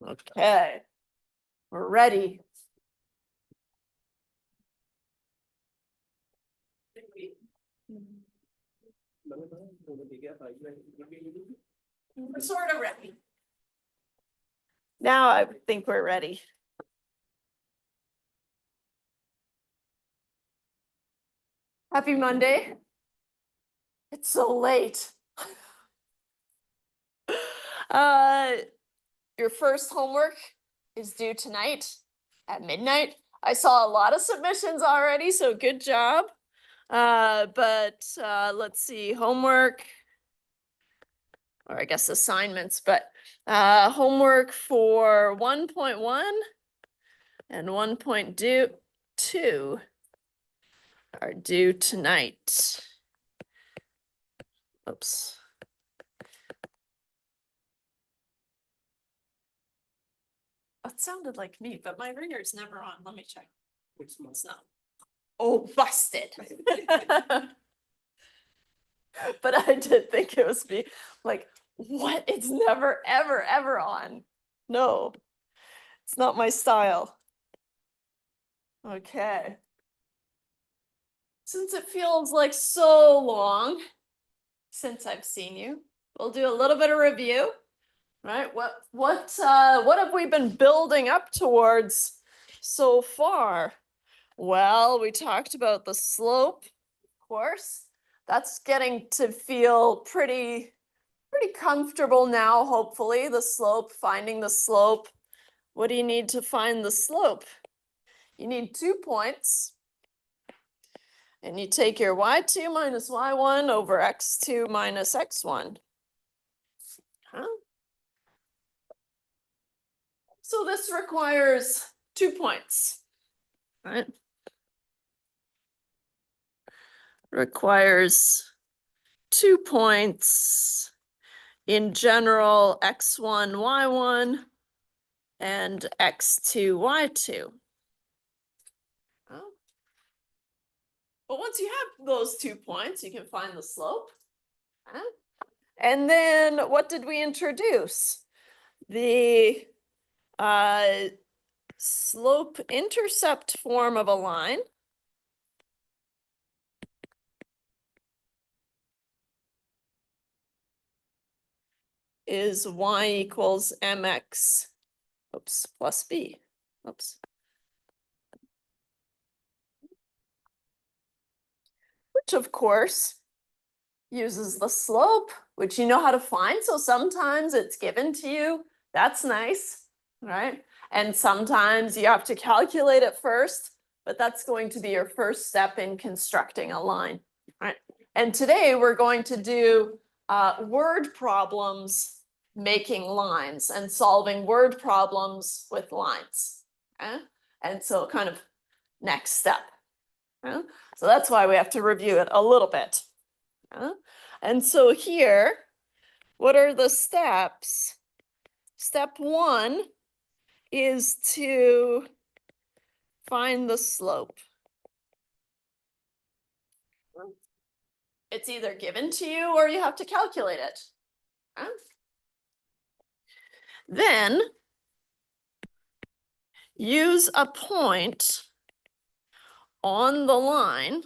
Okay, we're ready. We're sort of ready. Now I think we're ready. Happy Monday. It's so late. Your first homework is due tonight at midnight. I saw a lot of submissions already, so good job. But let's see, homework, or I guess assignments, but homework for 1.1 and 1.2 are due tonight. Oops. That sounded like me, but my ringer's never on. Let me check. It's not. Oh, busted. But I did think it was me. Like, what? It's never, ever, ever on. No, it's not my style. Okay. Since it feels like so long since I've seen you, we'll do a little bit of review, right? What have we been building up towards so far? Well, we talked about the slope, of course. That's getting to feel pretty comfortable now, hopefully. The slope, finding the slope. What do you need to find the slope? You need 2 points. And you take your y2 minus y1 over x2 minus x1. So this requires 2 points, right? Requires 2 points. In general, x1, y1, and x2, y2. But once you have those 2 points, you can find the slope. And then what did we introduce? The slope-intercept form of a line. Is y equals mx, plus b. Which of course uses the slope, which you know how to find. So sometimes it's given to you. That's nice, right? And sometimes you have to calculate it first, but that's going to be your first step in constructing a line, right? And today we're going to do word problems making lines and solving word problems with lines. Okay? And so kind of next step. Okay? So that's why we have to review it a little bit. Okay? And so here, what are the steps? Step 1 is to find the slope. It's either given to you or you have to calculate it. Okay? Then use a point on the line.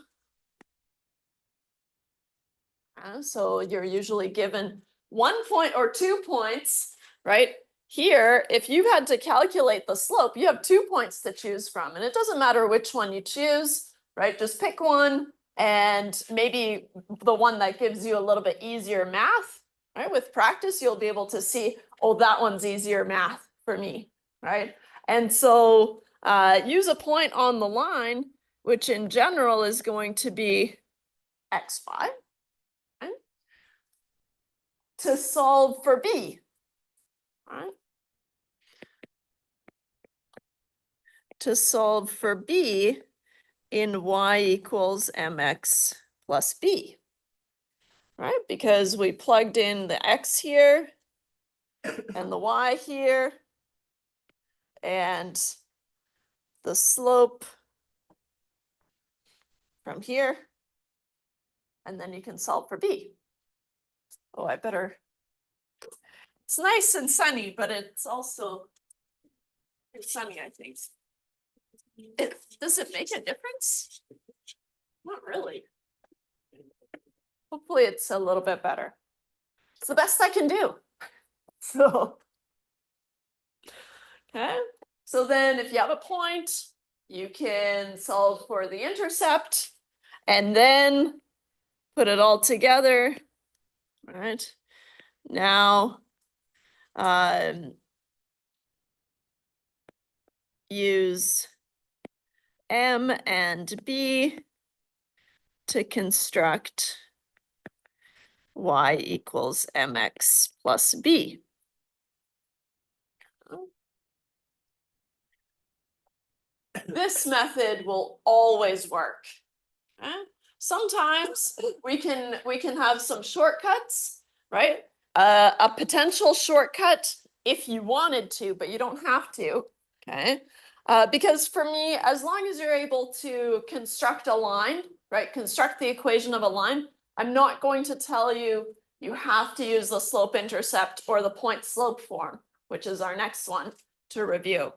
So you're usually given 1 point or 2 points, right? Here, if you had to calculate the slope, you have 2 points to choose from, and it doesn't matter which one you choose, right? Just pick one, and maybe the one that gives you a little bit easier math, right? With practice, you'll be able to see, oh, that one's easier math for me, right? And so use a point on the line, which in general is going to be x5. To solve for b, right? To solve for b in y equals mx plus b, right? Because we plugged in the x here and the y here and the slope from here, and then you can solve for b. Oh, I better. It's nice and sunny, but it's also It's sunny, I think. Does it make a difference? Not really. Hopefully it's a little bit better. It's the best I can do. So, okay. So then if you have a point, you can solve for the intercept and then put it all together. All right. Now, use M and B to construct y equals mx plus b. This method will always work. Okay? Sometimes we can have some shortcuts, right? A potential shortcut if you wanted to, but you don't have to. Okay. Because for me, as long as you're able to construct a line, right? Construct the equation of a line, I'm not going to tell you you have to use the slope intercept or the point slope form, which is our next one to review,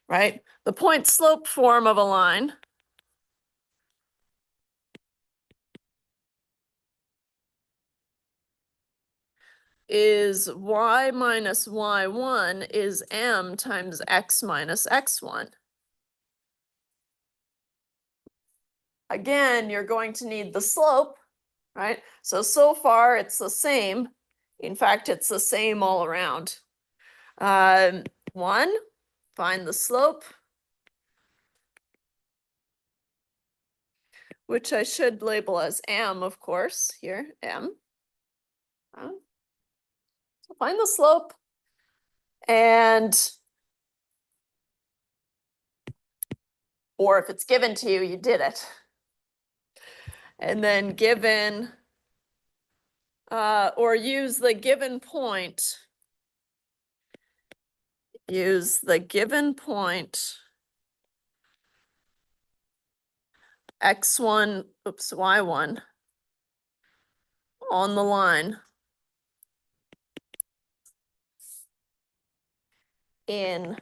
right? The point slope form of a line is y minus y1 is m times x minus x1. Again, you're going to need the slope, right? So far it's the same. In fact, it's the same all around. 1, find the slope, which I should label as m, of course, here, m. So find the slope, and or if it's given to you, you did it. And then given, or use the given point. Use the given point x1, oops, y1 on the line in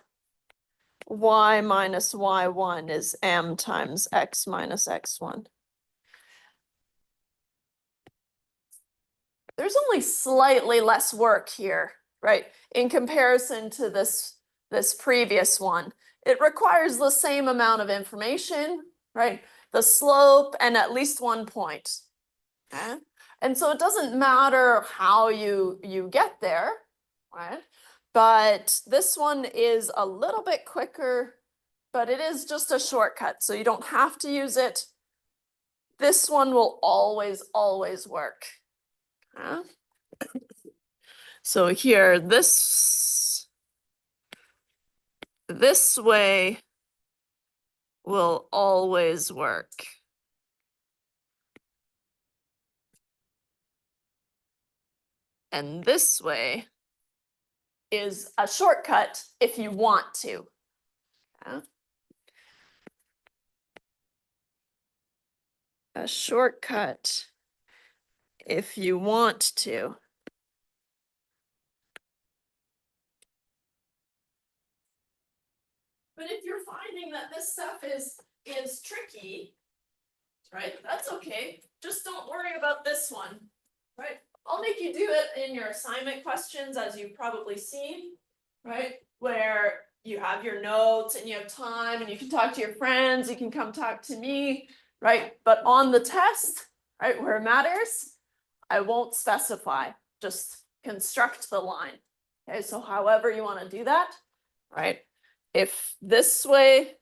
y minus y1 is m times x minus x1. There's only slightly less work here, right? In comparison to this previous one. It requires the same amount of information, right? The slope and at least 1 point. Okay? And so it doesn't matter how you get there, right? But this one is a little bit quicker, but it is just a shortcut, so you don't have to use it. This one will always work. Okay? So here, this way will always work. And this way is a shortcut if you want to. Okay? A shortcut if you want to. But if you're finding that this stuff is tricky, right, that's okay. Just don't worry about this one, right? I'll make you do it in your assignment questions, as you've probably seen, right? Where you have your notes and you have time and you can talk to your friends, you can come talk to me, right? But on the test, right, where it matters, I won't specify, just construct the line. Okay, so however you want to do that, right? If this way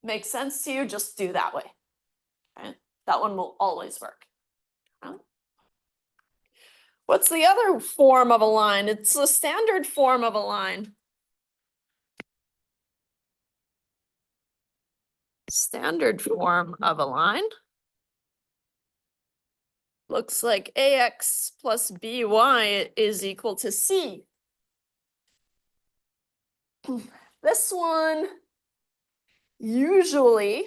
makes sense to you, just do that way. Okay? That one will always work. Okay? What's the other form of a line? It's the standard form of a line. Standard form of a line looks like ax plus by is equal to c. This one usually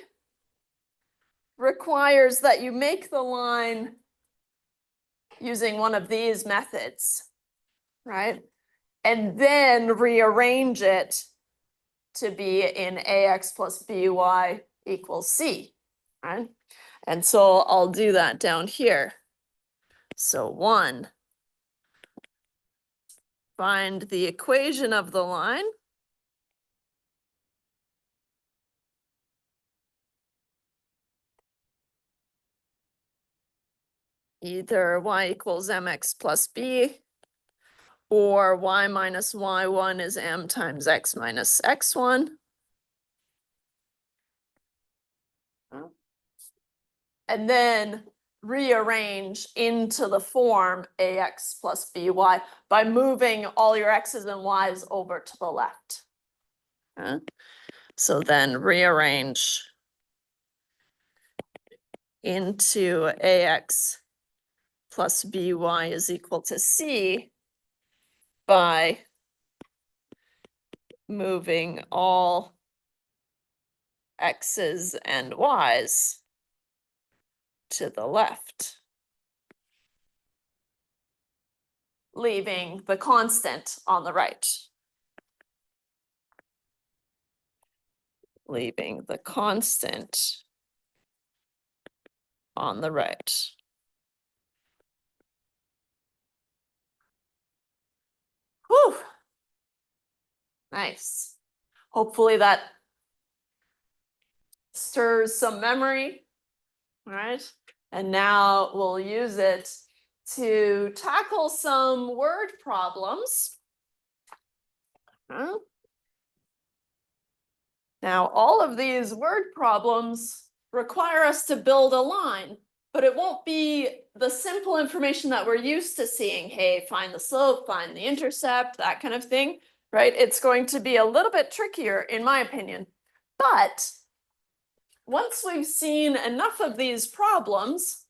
requires that you make the line using one of these methods, right? And then rearrange it to be in ax plus by equals c, right? And so I'll do that down here. So 1, find the equation of the line. Either y equals mx plus b, or y minus y1 is m times x minus x1. And then rearrange into the form ax plus by by moving all your x's and y's over to the left. So then rearrange into ax plus by is equal to c by moving all x's and y's to the left, leaving the constant on the right. Leaving the constant on the right. Whew. Nice. Hopefully that stirs some memory, all right? And now we'll use it to tackle some word problems. Now, all of these word problems require us to build a line, but it won't be the simple information that we're used to seeing. Hey, find the slope, find the intercept, that kind of thing, right? It's going to be a little bit trickier, in my opinion. But once we've seen enough of these problems,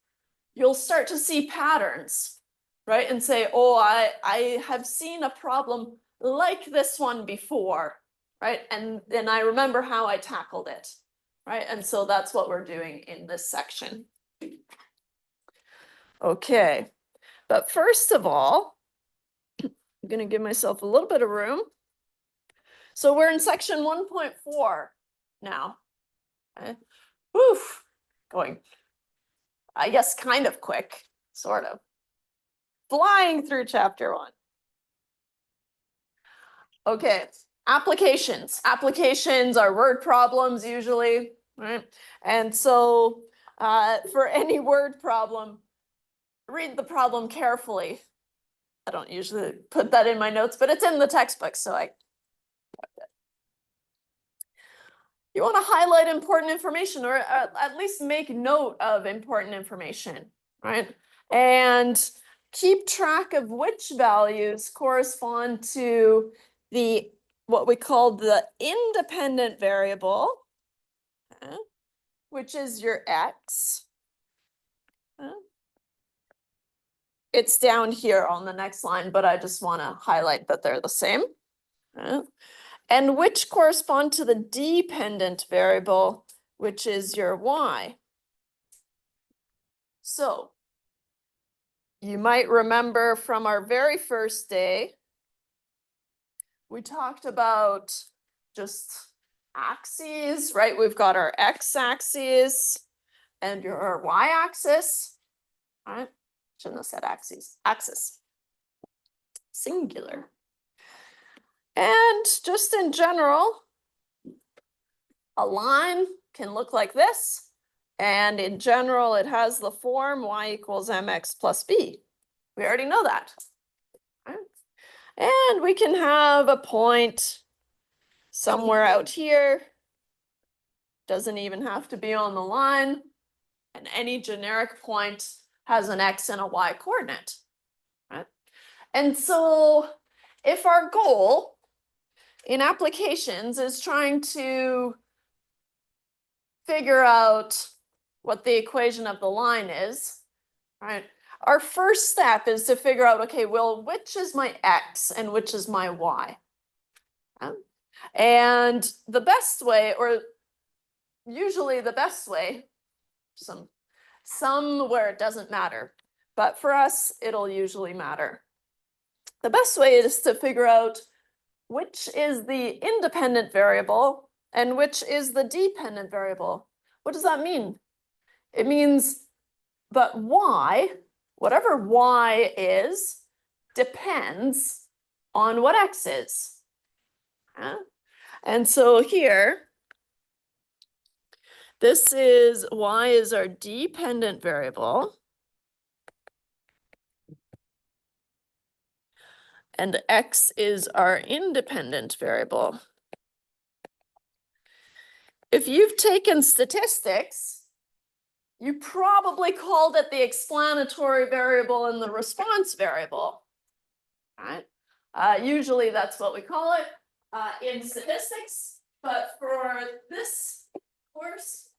you'll start to see patterns, right? And say, oh, I have seen a problem like this one before, right? And then I remember how I tackled it, right? And so that's what we're doing in this section. Okay, but first of all, I'm going to give myself a little bit of room. So we're in section 1.4 now. Okay. Woof, going, I guess, kind of quick, sort of. Flying through chapter 1. Okay, applications. Applications are word problems usually, right? And so for any word problem, read the problem carefully. I don't usually put that in my notes, but it's in the textbook, so you want to highlight important information, or at least make note of important information, right? And keep track of which values correspond to the what we call the independent variable, which is your x. It's down here on the next line, but I just want to highlight that they're the same. And which correspond to the dependent variable, which is your y. So you might remember from our very first day, we talked about just axes, right? We've got our x-axis and your y-axis, right? Shouldn't have said axes, axis, singular. And just in general, a line can look like this. And in general, it has the form y equals mx plus b. We already know that. Right? And we can have a point somewhere out here. Doesn't even have to be on the line. And any generic point has an x and a y coordinate. Right? And so if our goal in applications is trying to figure out what the equation of the line is, right? Our first step is to figure out, okay, well, which is my x and which is my y? And the best way, or usually the best way, some where it doesn't matter, but for us, it'll usually matter. The best way is to figure out which is the independent variable and which is the dependent variable. What does that mean? It means that y, whatever y is, depends on what x is. And so here, this is y is our dependent variable. And x is our independent variable. If you've taken statistics, you probably called it the explanatory variable and the response variable, right? Usually that's what we call it in statistics, but for this course,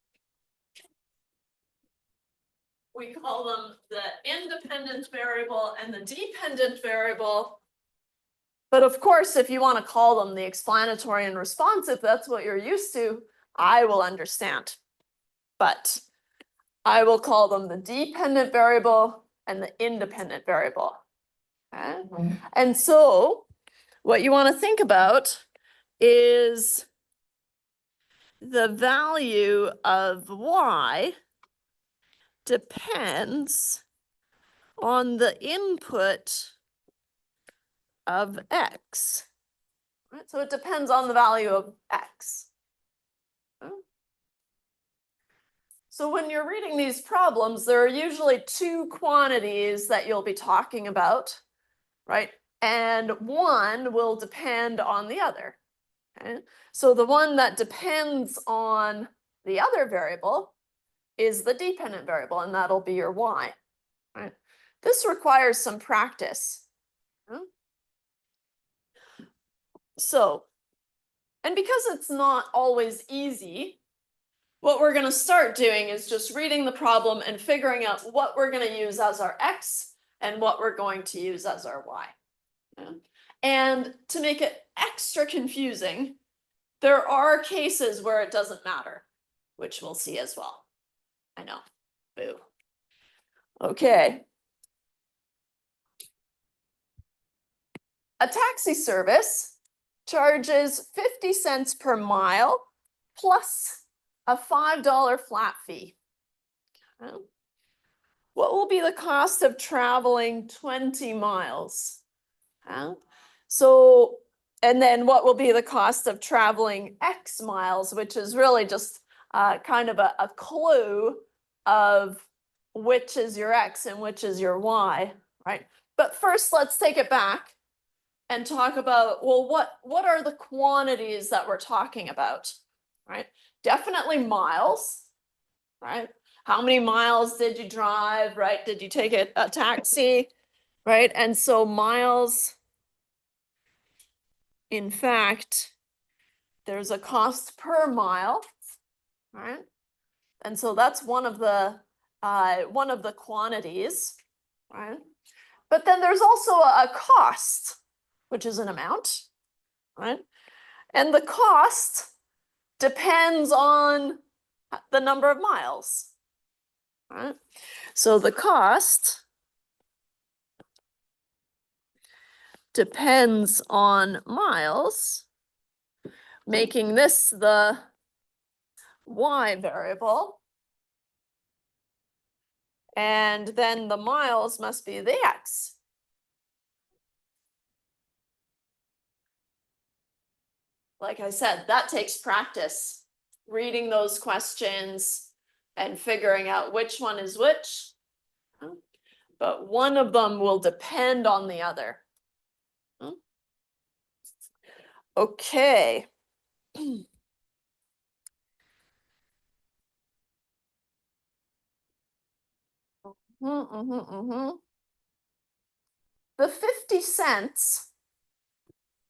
we call them the independent variable and the dependent variable. But of course, if you want to call them the explanatory and responsive, that's what you're used to, I will understand. But I will call them the dependent variable and the independent variable. Okay? And so what you want to think about is the value of y depends on the input of x. Right? So it depends on the value of x. Okay? So when you're reading these problems, there are usually two quantities that you'll be talking about, right? And one will depend on the other. Okay? So the one that depends on the other variable is the dependent variable, and that'll be your y. Right? This requires some practice. So, and because it's not always easy, what we're going to start doing is just reading the problem and figuring out what we're going to use as our x and what we're going to use as our y. Yeah. And to make it extra confusing, there are cases where it doesn't matter, which we'll see as well. I know. Boo. Okay. A taxi service charges 50 cents per mile plus a $5 flat fee. Okay. What will be the cost of traveling 20 miles? Okay. So, and then what will be the cost of traveling X miles, which is really just kind of a clue of which is your X and which is your Y, right? But first, let's take it back and talk about, well, what are the quantities that we're talking about, right? Definitely miles, right? How many miles did you drive, right? Did you take a taxi, right? And so miles, in fact, there's a cost per mile, right? And so that's one of the quantities, right? But then there's also a cost, which is an amount, right? And the cost depends on the number of miles, right? So the cost depends on miles, making this the y variable. And then the miles must be the x. Like I said, that takes practice, reading those questions and figuring out which one is which. But one of them will depend on the other. Okay. The 50 cents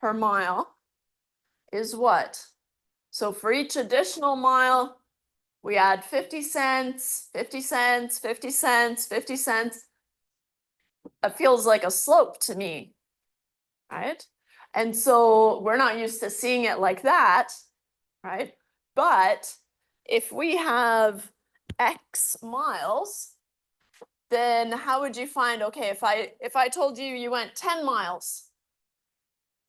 per mile is what? So for each additional mile, we add 50 cents, 50 cents, 50 cents, 50 cents. It feels like a slope to me, right? And so we're not used to seeing it like that, right? But if we have X miles, then how would you find, okay, if I told you you went 10 miles,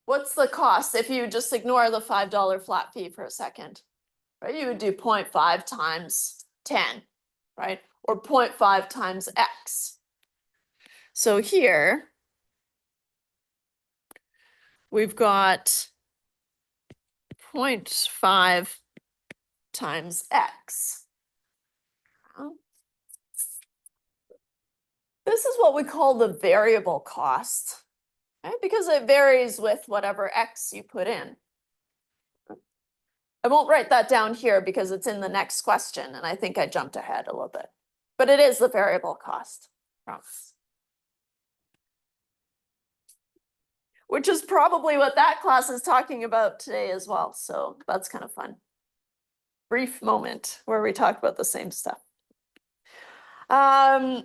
What's the cost if you just ignore the $5 flat fee for a second? Right, you would do 0.5 times 10, right? Or 0.5 times X. So here, we've got 0.5 times X. This is what we call the variable cost, right? Because it varies with whatever X you put in. I won't write that down here because it's in the next question, and I think I jumped ahead a little bit. But it is the variable cost, promise. Which is probably what that class is talking about today as well. So that's kind of fun. Brief moment where we talk about the same stuff. Now,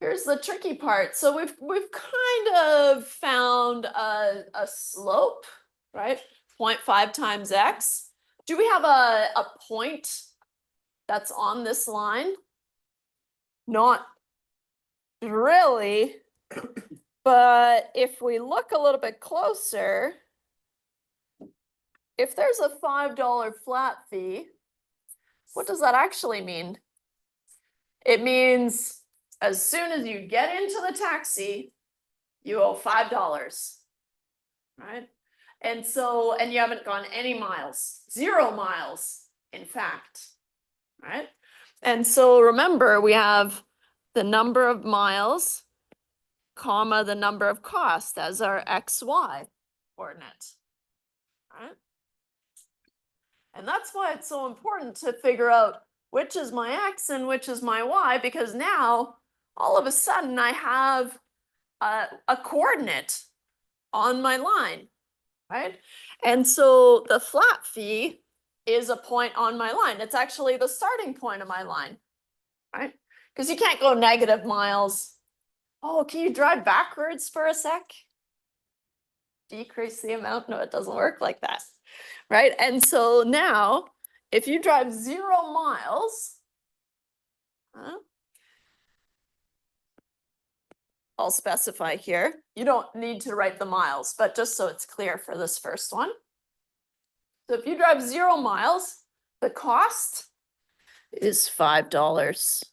here's the tricky part. So we've kind of found a slope, right? 0.5 times X. Do we have a point that's on this line? Not really. But if we look a little bit closer, if there's a $5 flat fee, what does that actually mean? It means as soon as you get into the taxi, you owe $5, right? And so, and you haven't gone any miles, 0 miles, in fact, right? And so remember, we have the number of miles, comma, the number of cost as our XY coordinate, right? And that's why it's so important to figure out which is my X and which is my Y, because now all of a sudden I have a coordinate on my line, right? And so the flat fee is a point on my line. It's actually the starting point of my line, right? Because you can't go negative miles. Oh, can you drive backwards for a sec? Decrease the amount? No, it doesn't work like that, right? And so now, if you drive 0 miles, I'll specify here. You don't need to write the miles, but just so it's clear for this first one. So if you drive 0 miles, the cost is $5.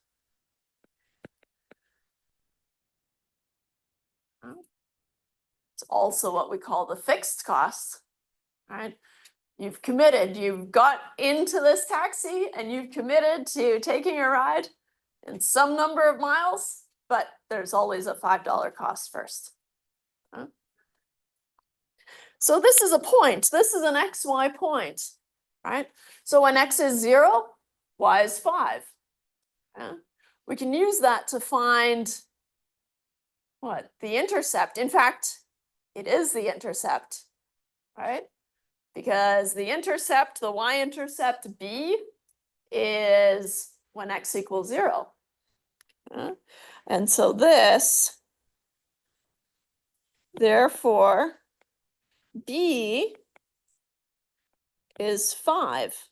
It's also what we call the fixed cost, right? You've committed, you've got into this taxi and you've committed to taking a ride in some number of miles, but there's always a $5 cost first. So this is a point. This is an XY point, right? So when X is 0, Y is 5. We can use that to find what? The intercept. In fact, it is the intercept, right? Because the intercept, the y-intercept B, is when X equals 0. And so this, therefore, B is 5.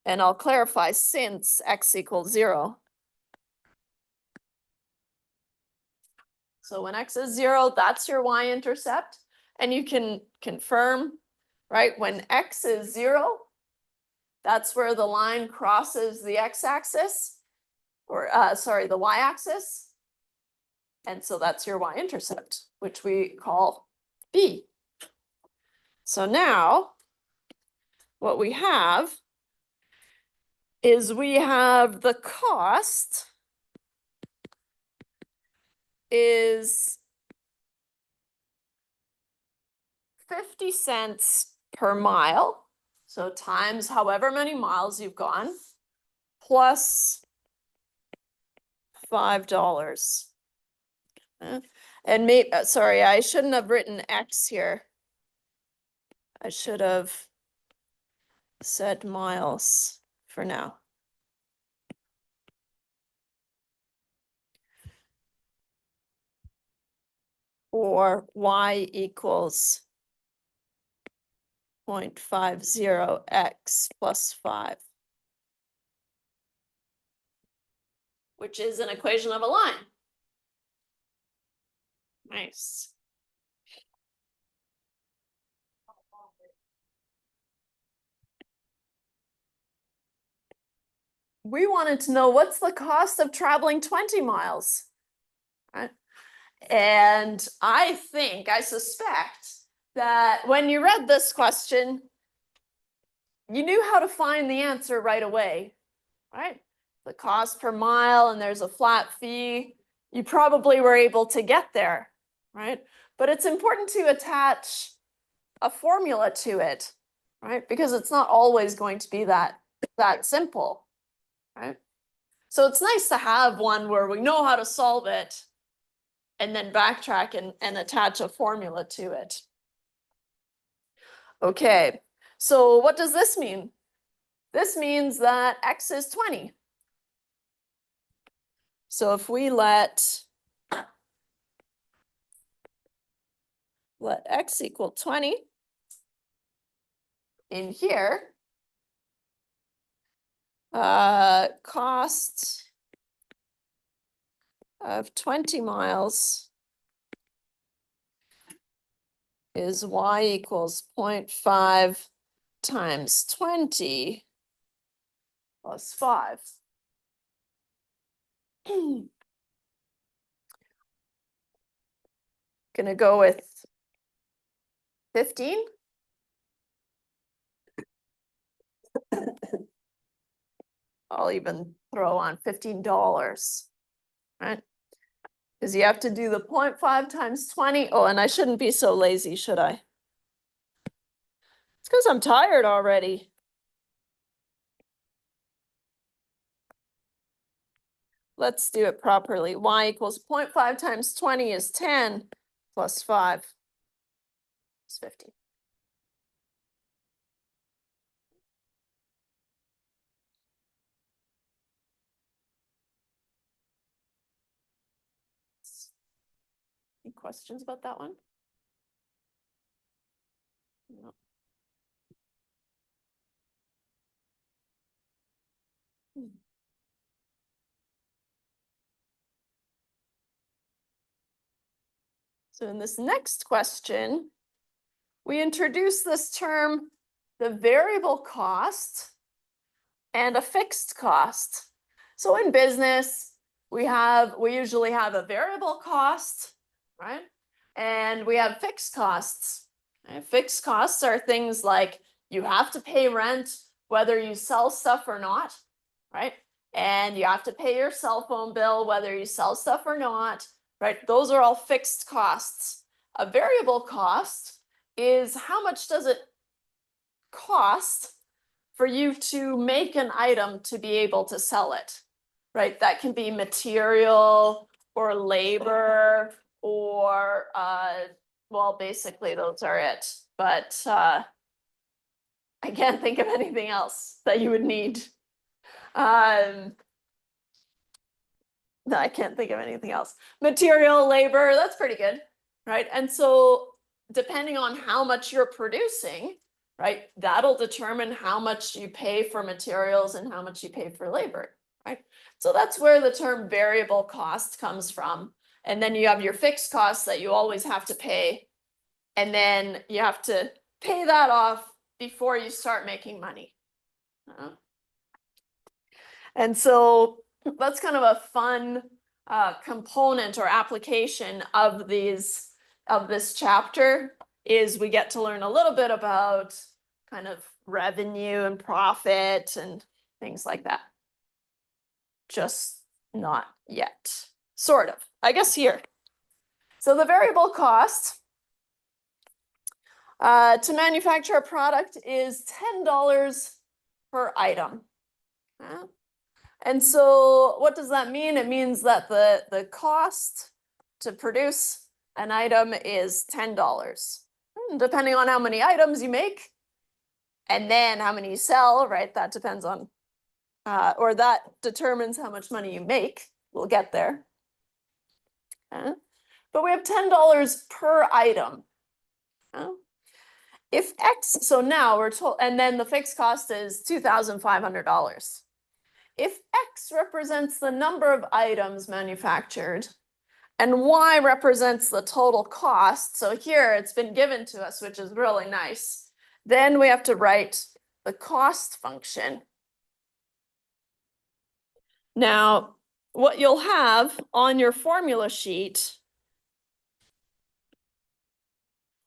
And I'll clarify since X equals 0. So when X is 0, that's your y-intercept. And you can confirm, right? When X is 0, that's where the line crosses the x-axis, or sorry, the y-axis. And so that's your y-intercept, which we call B. So now what we have is we have the cost is 50 cents per mile. So times however many miles you've gone, plus $5. And sorry, I shouldn't have written X here. I should have said miles for now. Or Y equals 0.50x plus 5, which is an equation of a line. Nice. We wanted to know what's the cost of traveling 20 miles, right? And I suspect that when you read this question, you knew how to find the answer right away, right? The cost per mile, and there's a flat fee. You probably were able to get there, right? But it's important to attach a formula to it, right? Because it's not always going to be that simple, right? So it's nice to have one where we know how to solve it and then backtrack and attach a formula to it. Okay, so what does this mean? This means that x is 20. So if we let x equal 20 in here, cost of 20 miles is y equals 0.5 times 20 plus 5. Gonna go with 15. I'll even throw on $15, right? Because you have to do the 0.5 times 20. Oh, and I shouldn't be so lazy, should I? It's because I'm tired already. Let's do it properly. Y equals 0.5 times 20 is 10 plus 5 is 50. Any questions about that one? No. So in this next question, we introduce this term, the variable cost and a fixed cost. So in business, we usually have a variable cost, right? And we have fixed costs. And fixed costs are things like you have to pay rent whether you sell stuff or not, right? And you have to pay your cell phone bill whether you sell stuff or not, right? Those are all fixed costs. A variable cost is how much does it cost for you to make an item to be able to sell it, right? That can be material or labor or, well, basically those are it. But I can't think of anything else that you would need. No, I can't think of anything else. Material, labor, that's pretty good, right? And so depending on how much you're producing, right, that'll determine how much you pay for materials and how much you pay for labor, right? So that's where the term variable cost comes from. And then you have your fixed costs that you always have to pay. And then you have to pay that off before you start making money. And so that's kind of a fun component or application of this chapter is we get to learn a little bit about kind of revenue and profit and things like that. Just not yet. Sort of, I guess here. So the variable cost to manufacture a product is $10 per item. And so what does that mean? It means that the cost to produce an item is $10. Depending on how many items you make, and then how many you sell, right? That depends on, or that determines how much money you make. We'll get there. But we have $10 per item. if X, so now we're told, and then the fixed cost is $2,500. If X represents the number of items manufactured and Y represents the total cost, so here it's been given to us, which is really nice, then we have to write the cost function. Now, what you'll have on your formula sheet,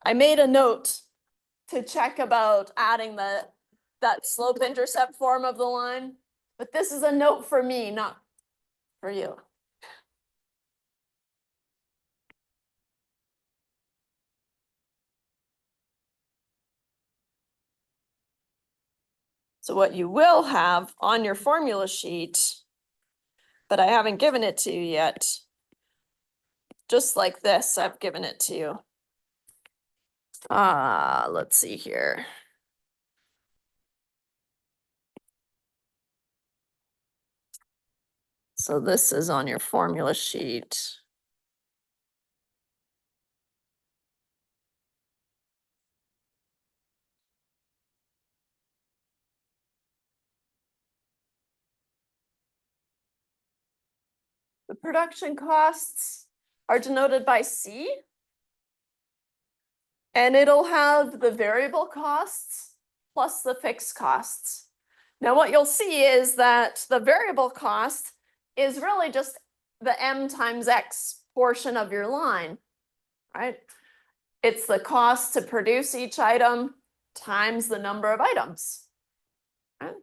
I made a note to check about adding that slope intercept form of the line, but this is a note for me, not for you. So what you will have on your formula sheet, but I haven't given it to you yet, just like this, I've given it to you. Let's see here. So this is on your formula sheet. The production costs are denoted by C. And it'll have the variable costs plus the fixed costs. Now what you'll see is that the variable cost is really just the M times X portion of your line, right? It's the cost to produce each item times the number of items. Right?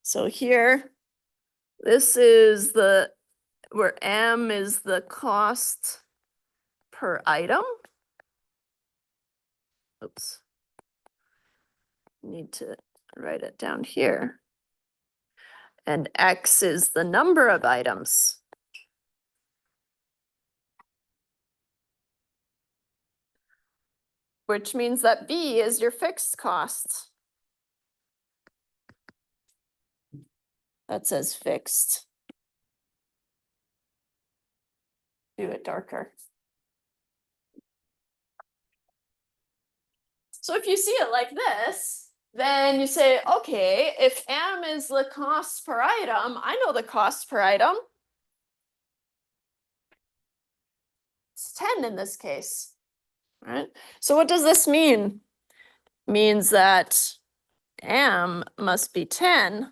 So here, this is where M is the cost per item. Oops. Need to write it down here. And X is the number of items. Which means that B is your fixed cost. That says fixed. Do it darker. So if you see it like this, then you say, okay, if M is the cost per item, I know the cost per item. It's 10 in this case, right? So what does this mean? It means that M must be 10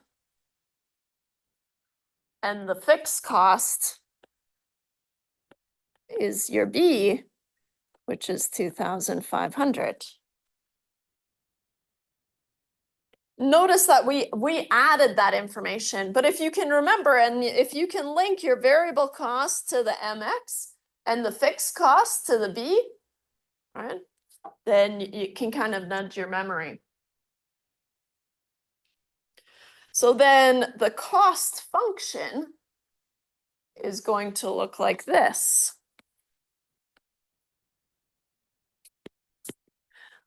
and the fixed cost is your B, which is 2,500. Notice that we added that information, but if you can remember and if you can link your variable cost to the MX and the fixed cost to the B, right, then you can kind of nudge your memory. So then the cost function is going to look like this.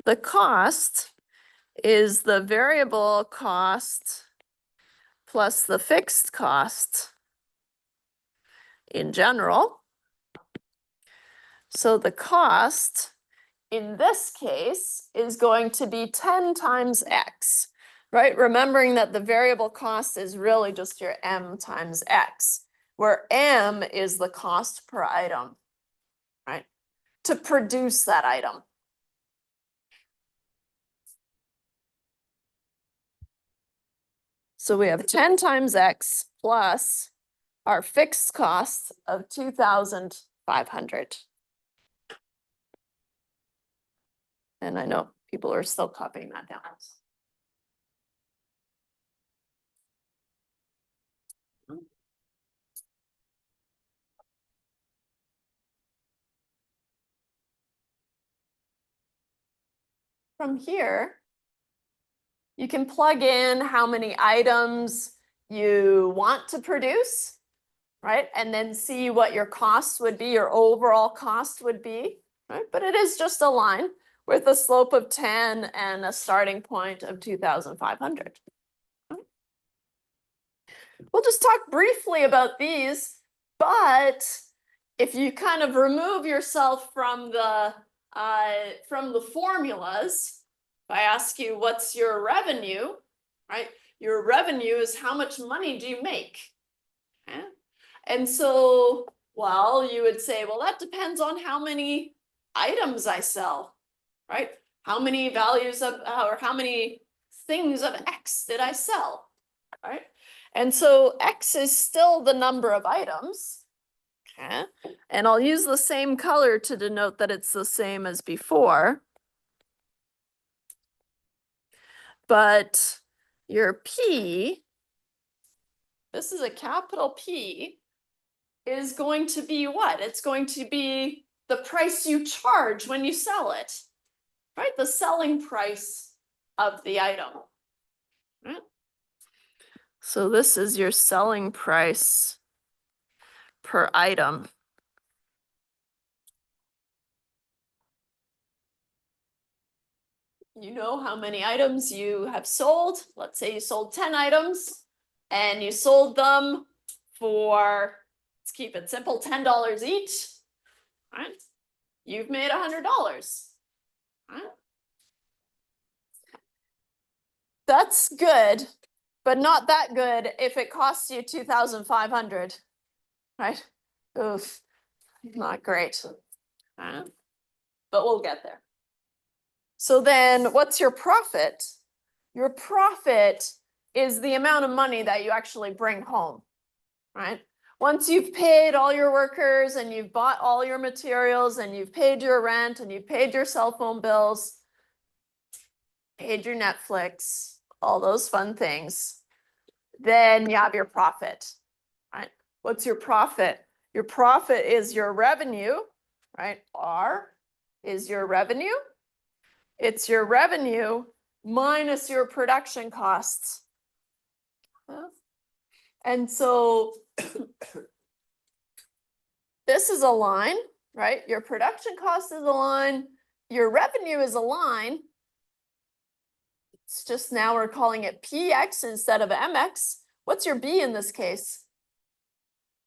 The cost is the variable cost plus the fixed cost in general. So the cost in this case is going to be 10 times X, right? Remembering that the variable cost is really just your M times X, where M is the cost per item, right? To produce that item. So we have 10 times X plus our fixed cost of 2,500. And I know people are still copying that down. From here, you can plug in how many items you want to produce, right? And then see what your cost would be, your overall cost would be, right? But it is just a line with a slope of 10 and a starting point of 2,500. We'll just talk briefly about these, but if you kind of remove yourself from the from the formulas, if I ask you what's your revenue, right? Your revenue is how much money do you make? Okay? And so, well, you would say, well, that depends on how many items I sell, right? How many values of, or how many things of X did I sell, right? And so X is still the number of items. Okay. And I'll use the same color to denote that it's the same as before. But your P, this is a capital P, is going to be what? It's going to be the price you charge when you sell it, right? The selling price of the item, right? So this is your selling price per item. You know how many items you have sold. Let's say you sold 10 items and you sold them for, let's keep it simple, $10 each, right? You've made $100, right? That's good, but not that good if it costs you 2,500, right? Oof, not great, right? But we'll get there. So then what's your profit? Your profit is the amount of money that you actually bring home, right? Once you've paid all your workers and you've bought all your materials and you've paid your rent and you've paid your cell phone bills, paid your Netflix, all those fun things, then you have your profit, right? What's your profit? Your profit is your revenue, right? R is your revenue. It's your revenue minus your production costs. And so this is a line, right? Your production cost is a line, your revenue is a line. It's just now we're calling it PX instead of MX. What's your B in this case?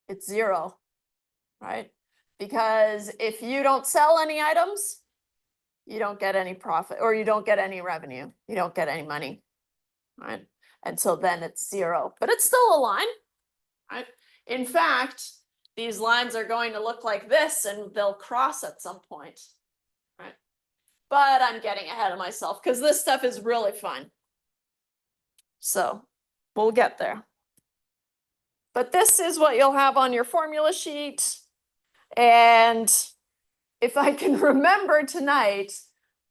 It's 0, right? Because if you don't sell any items, you don't get any profit, or you don't get any revenue. You don't get any money, right? And so then it's 0, but it's still a line, right? In fact, these lines are going to look like this and they'll cross at some point, right? But I'm getting ahead of myself because this stuff is really fun. So we'll get there. But this is what you'll have on your formula sheet. And if I can remember tonight,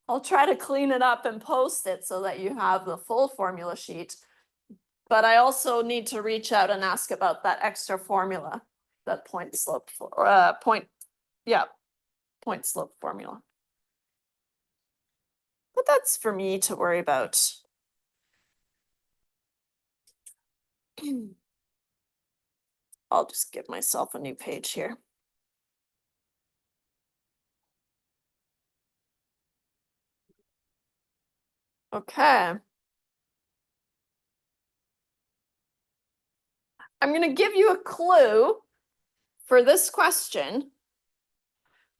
I'll try to clean it up and post it so that you have the full formula sheet. But I also need to reach out and ask about that extra formula, that point slope formula. But that's for me to worry about. I'll just give myself a new page here. Okay. I'm going to give you a clue for this question,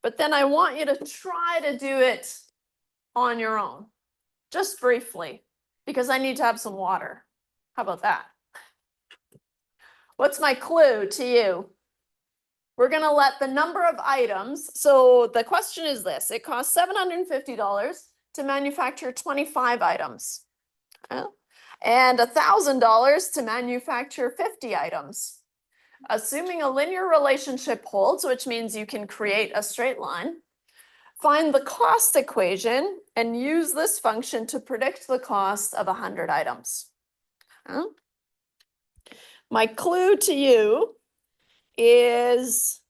but then I want you to try to do it on your own, just briefly, because I need to have some water. How about that? What's my clue to you? We're going to let the number of items, so the question is this: it costs $750 to manufacture 25 items, and $1,000 to manufacture 50 items. Assuming a linear relationship holds, which means you can create a straight line, find the cost equation and use this function to predict the cost of 100 items. My clue to you is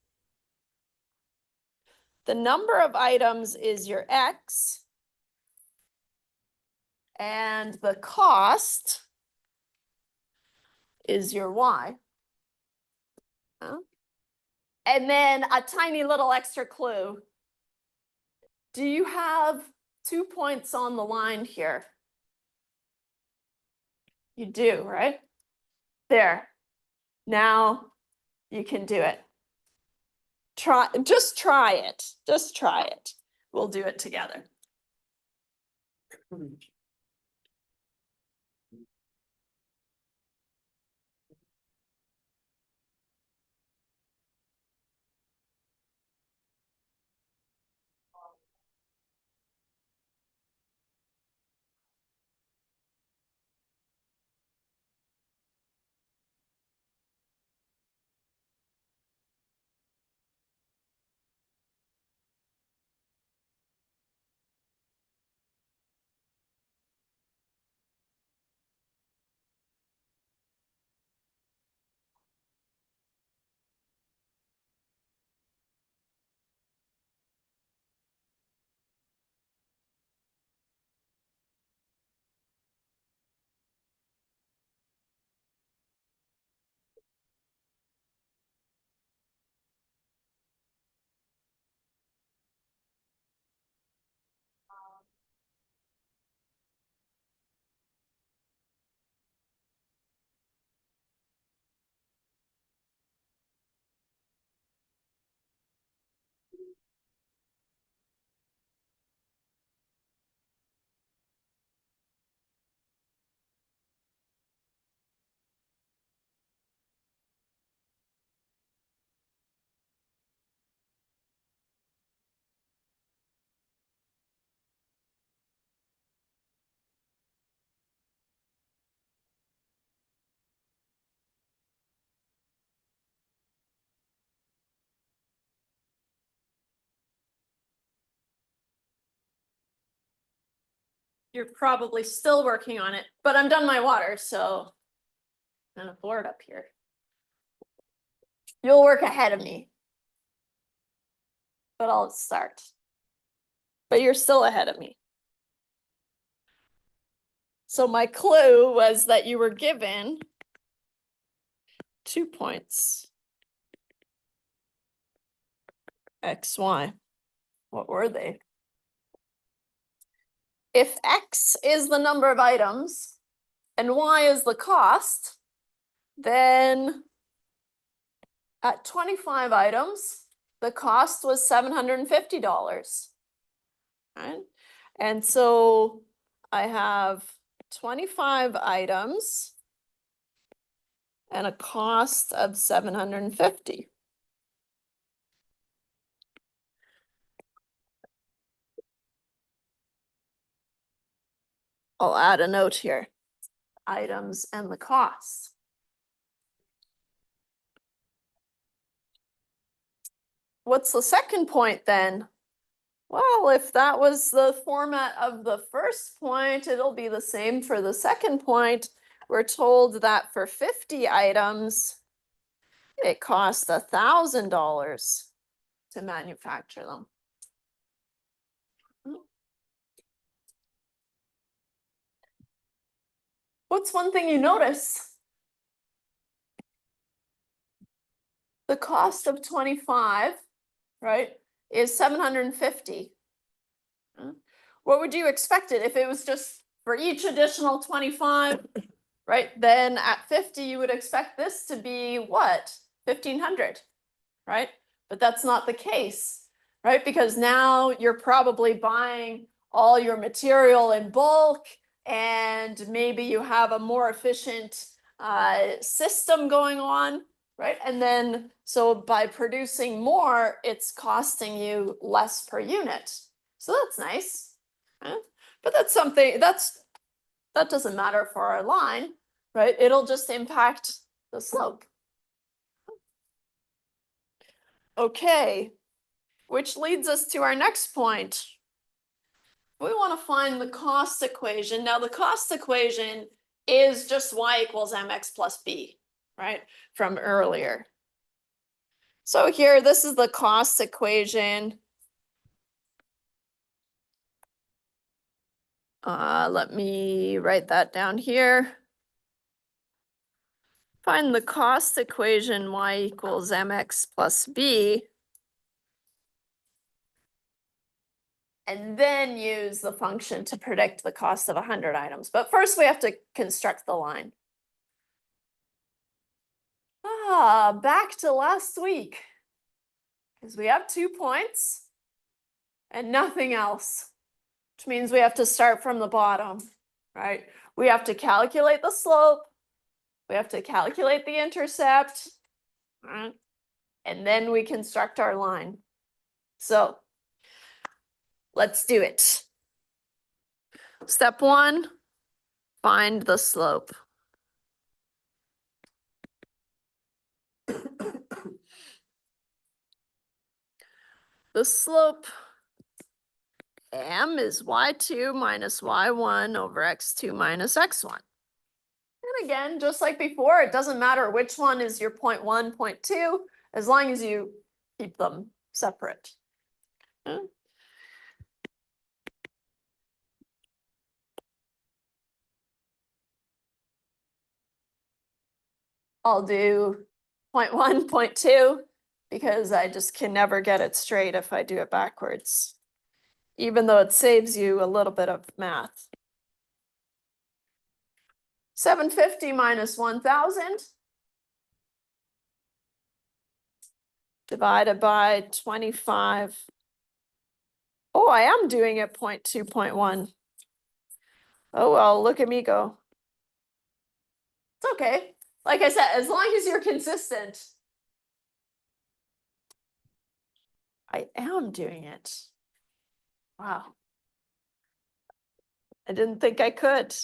the number of items is your X, and the cost is your Y. And then a tiny little extra clue. Do you have 2 points on the line here? You do, right? There. Now you can do it. Just try it. Just try it. we'll do it together. You're probably still working on it, but I'm done my water, so I'm gonna board up here. You'll work ahead of me, but I'll start. But you're still ahead of me. So my clue was that you were given 2 points. X, Y. What were they? If X is the number of items and Y is the cost, then at 25 items, the cost was $750. Right? And so I have 25 items and a cost of 750. I'll add a note here. Items and the cost. What's the second point then? Well, if that was the format of the first point, it'll be the same for the second point. We're told that for 50 items, it costs $1,000 to manufacture them. What's one thing you notice? The cost of 25, right, is 750. What would you expect it if it was just for each additional 25, right? Then at 50, you would expect this to be what? 1,500, right? But that's not the case, right? Because now you're probably buying all your material in bulk, and maybe you have a more efficient system going on, right? And then, so by producing more, it's costing you less per unit. So that's nice, right? But that's something, that doesn't matter for our line, right? It'll just impact the slope. Okay, which leads us to our next point. We want to find the cost equation. Now, the cost equation is just y equals mx plus b, right, from earlier. So here, this is the cost equation. Let me write that down here. Find the cost equation y equals mx plus b. And then use the function to predict the cost of 100 items. But first we have to construct the line. Back to last week. Because we have 2 points and nothing else, which means we have to start from the bottom, right? We have to calculate the slope, we have to calculate the intercept, right? And then we construct our line. So let's do it. Step 1, find the slope. The slope m is y2 minus y1 over x2 minus x1. And again, just like before, it doesn't matter which one is your point 1, point 2, as long as you keep them separate. Yeah. I'll do point 1, point 2, because I just can never get it straight if I do it backwards, even though it saves you a little bit of math. 750 minus 1000 divided by 25. Oh, I am doing it 0.2, 0.1. Oh, well, look at me go. It's okay. Like I said, as long as you're consistent. I am doing it. Wow. I didn't think I could.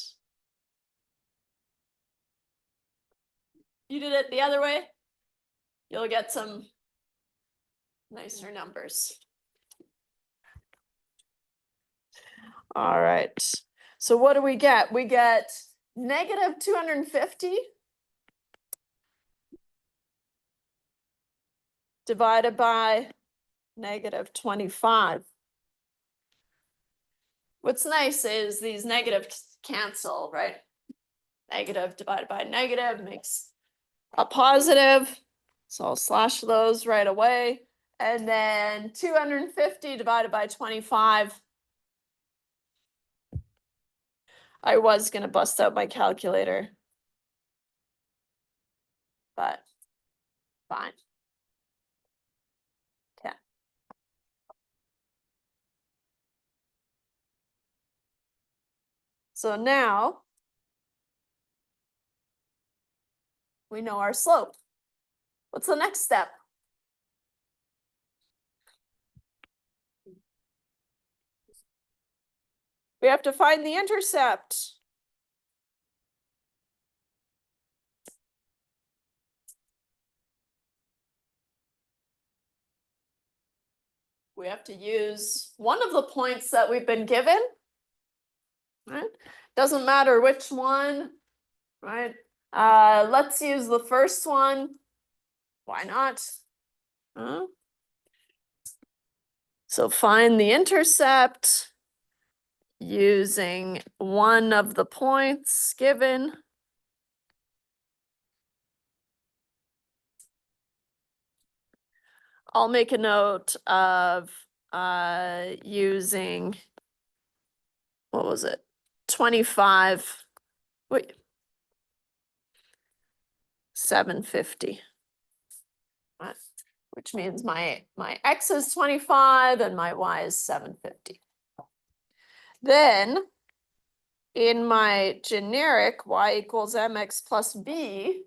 You did it the other way, you'll get some nicer numbers. All right. So what do we get? We get negative 250 divided by negative 25. What's nice is these negatives cancel, right? Negative divided by negative makes a positive. So I'll slash those right away. And then 250 divided by 25. I was going to bust out my calculator, but fine. 10. So now we know our slope. What's the next step? We have to find the intercept. We have to use one of the points that we've been given. Right? Doesn't matter which one, right? Let's use the first one. Why not? So find the intercept using one of the points given. I'll make a note of using, what was it? 25, wait, 750. Which means my x is 25 and my y is 750. Then in my generic y equals mx plus b,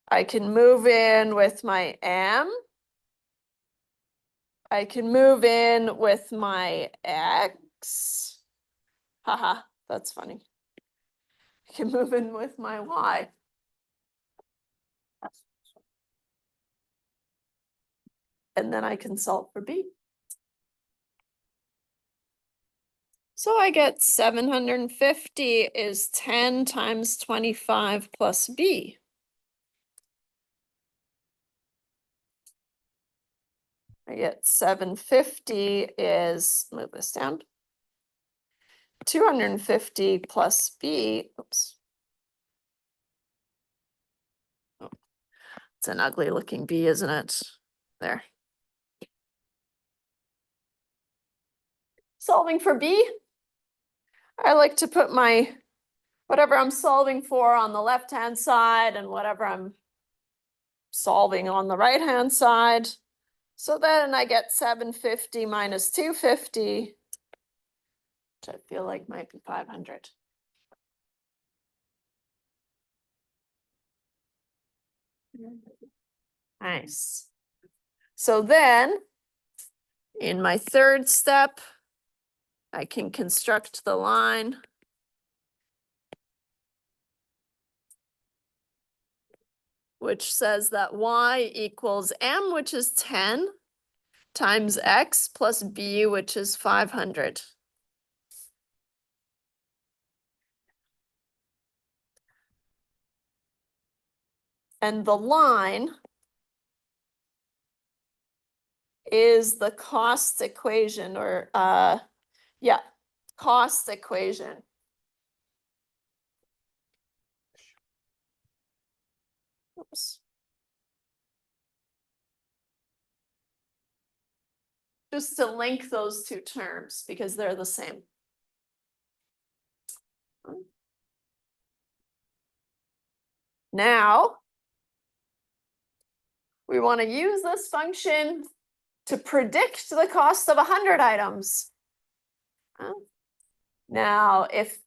I can move in with my m. I can move in with my x. Haha, that's funny. I can move in with my y. And then I can solve for b. So I get 750 is 10 times 25 plus b. I get 750 is, move this down, 250 plus b, oops. Oh, it's an ugly looking b, isn't it? There. Solving for b, I like to put my, whatever I'm solving for on the left-hand side and whatever I'm solving on the right-hand side. So then I get 750 minus 250, which I feel like might be 500. Nice. So then, in my third step, I can construct the line. Which says that y equals m, which is 10, times x plus b, which is 500. And the line is the cost equation, or yeah, cost equation. Oops. Just to link those two terms because they're the same. Now, we want to use this function to predict the cost of 100 items. Now, if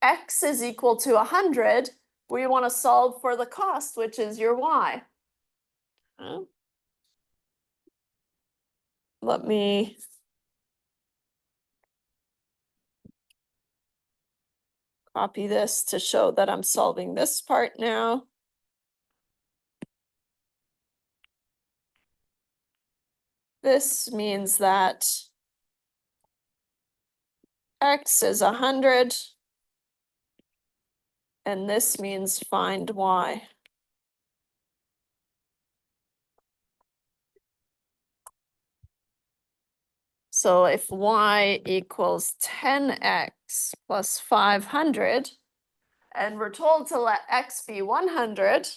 x is equal to 100, we want to solve for the cost, which is your y. Let me copy this to show that I'm solving this part now. This means that x is 100, and this means find y. So if y equals 10x plus 500, and we're told to let x be 100,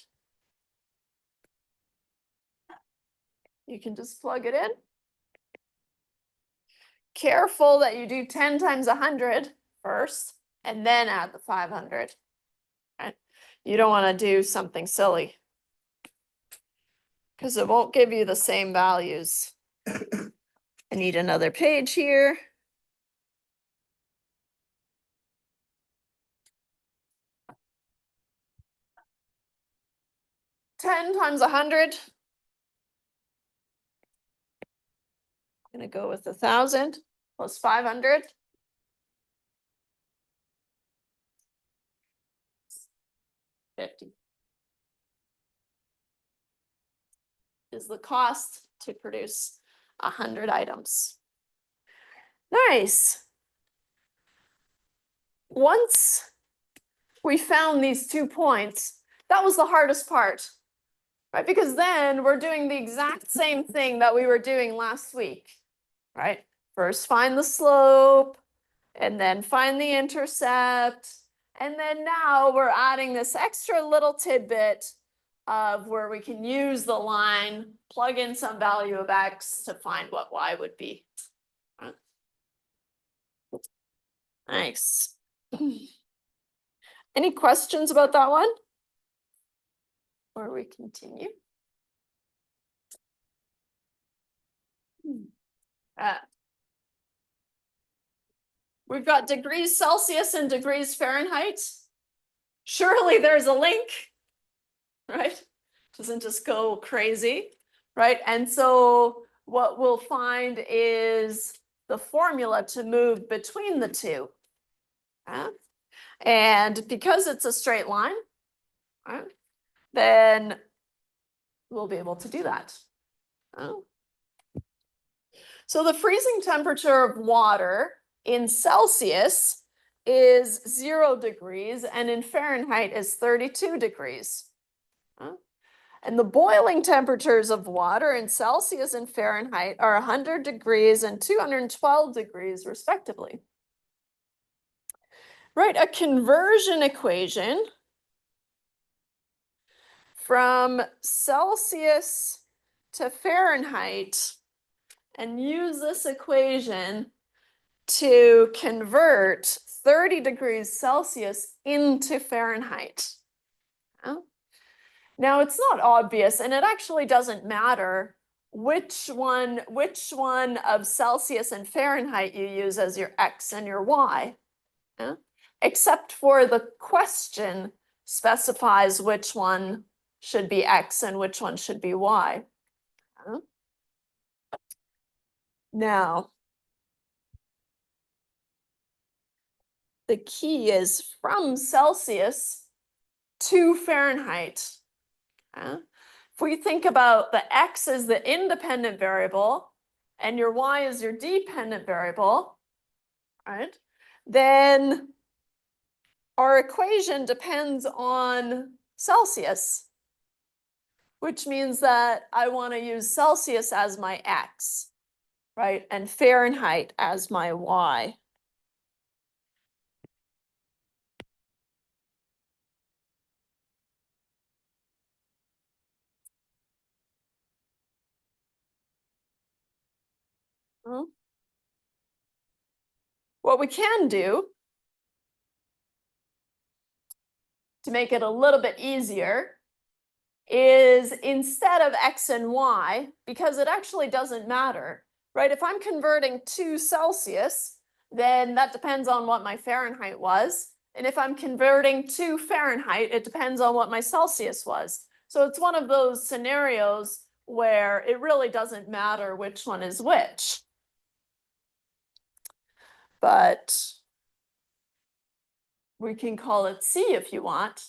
you can just plug it in. Careful that you do 10 times 100 first, and then add the 500. Right? You don't want to do something silly, because it won't give you the same values. I need another page here. Ten times 100. I'm going to go with 1,000 plus 500. $50 is the cost to produce 100 items. Nice. Once we found these 2 points, that was the hardest part, right? Because then we're doing the exact same thing that we were doing last week, right? First find the slope, and then find the intercept. And then now we're adding this extra little tidbit of where we can use the line, plug in some value of x to find what y would be. Nice. Any questions about that one? Or we continue? We've got degrees Celsius and degrees Fahrenheit. Surely there's a link, right? Doesn't just go crazy, right? And so what we'll find is the formula to move between the two. And because it's a straight line, right, then we'll be able to do that. So the freezing temperature of water in Celsius is 0 degrees, and in Fahrenheit is 32 degrees. And the boiling temperatures of water in Celsius and Fahrenheit are 100 degrees and 212 degrees, respectively. Write a conversion equation from Celsius to Fahrenheit and use this equation to convert 30 degrees Celsius into Fahrenheit. Now, it's not obvious, and it actually doesn't matter which one of Celsius and Fahrenheit you use as your X and your Y. Yeah? Except for the question specifies which one should be X and which one should be Y. Yeah? Now, the key is from Celsius to Fahrenheit. Yeah? If we think about the X as the independent variable and your Y is your dependent variable, right? Then our equation depends on Celsius, which means that I want to use Celsius as my X, right? And Fahrenheit as my Y. Well, what we can do to make it a little bit easier is instead of X and Y, because it actually doesn't matter, right? If I'm converting to Celsius, then that depends on what my Fahrenheit was. And if I'm converting to Fahrenheit, it depends on what my Celsius was. So it's one of those scenarios where it really doesn't matter which one is which. But we can call it C if you want,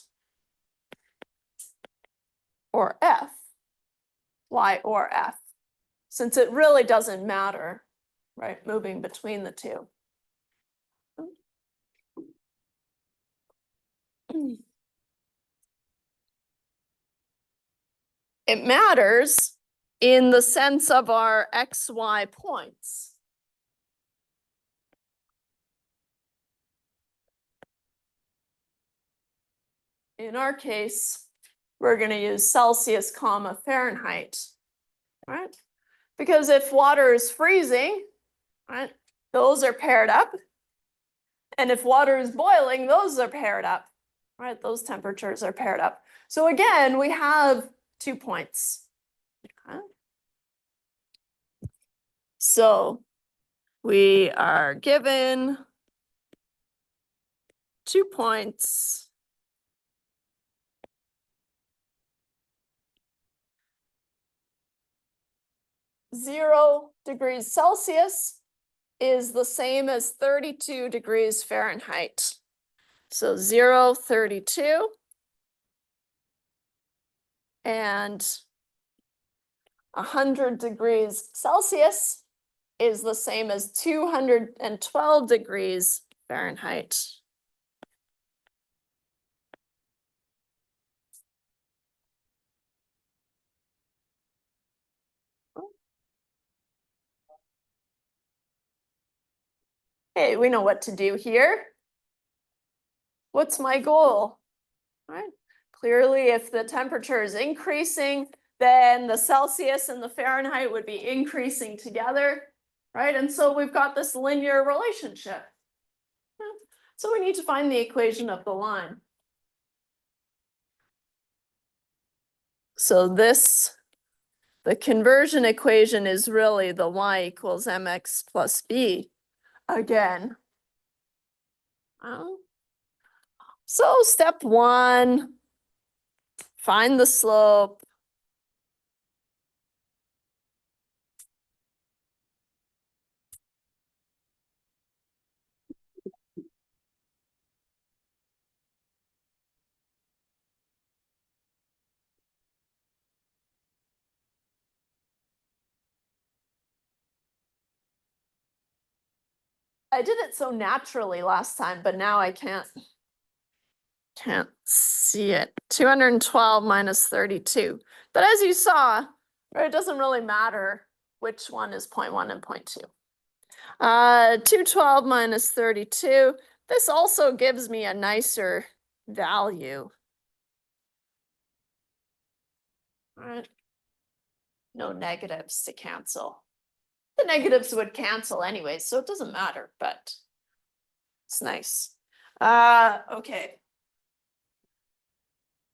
or F, Y or F, since it really doesn't matter, right, moving between the two. It matters in the sense of our XY points. In our case, we're going to use Celsius, Fahrenheit, right? Because if water is freezing, right, those are paired up. And if water is boiling, those are paired up, right? Those temperatures are paired up. So again, we have 2 points. Okay. So we are given 2 points. 0 degrees Celsius is the same as 32 degrees Fahrenheit. So 0, 32, and 100 degrees Celsius is the same as 212 degrees Fahrenheit. Hey, we know what to do here. What's my goal? Right? Clearly, if the temperature is increasing, then the Celsius and the Fahrenheit would be increasing together, right? And so we've got this linear relationship. So we need to find the equation of the line. So the conversion equation is really the y equals mx plus b again. So step 1, find the slope. I did it so naturally last time, but now I can't see it. 212 minus 32. But as you saw, right, it doesn't really matter which one is 0.1 and 0.2. 212 minus 32. This also gives me a nicer value. All right. No negatives to cancel. The negatives would cancel anyway, so it doesn't matter, but it's nice. Okay.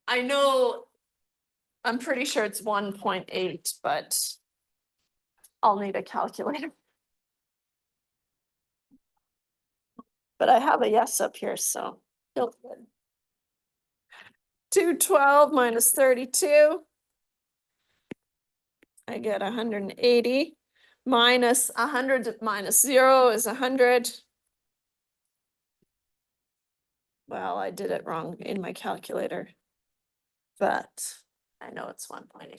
I know, I'm pretty sure it's 1.8, but I'll need a calculator. But I have a yes up here, so feel good. 212 minus 32. I get 180 minus 100 minus 0 is 100. Well, I did it wrong in my calculator, but I know it's 1.8.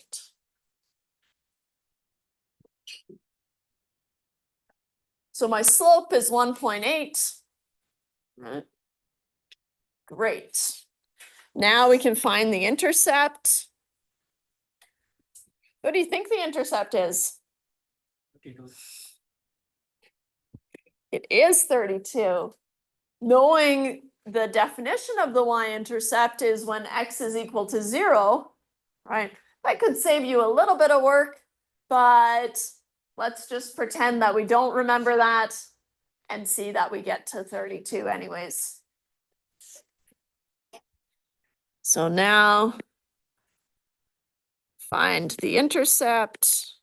So my slope is 1.8. Right. Great. Now we can find the intercept. What do you think the intercept is? It is 32. Knowing the definition of the y-intercept is when x is equal to 0, right? That could save you a little bit of work, but let's just pretend that we don't remember that and see that we get to 32 anyways. So now find the intercept.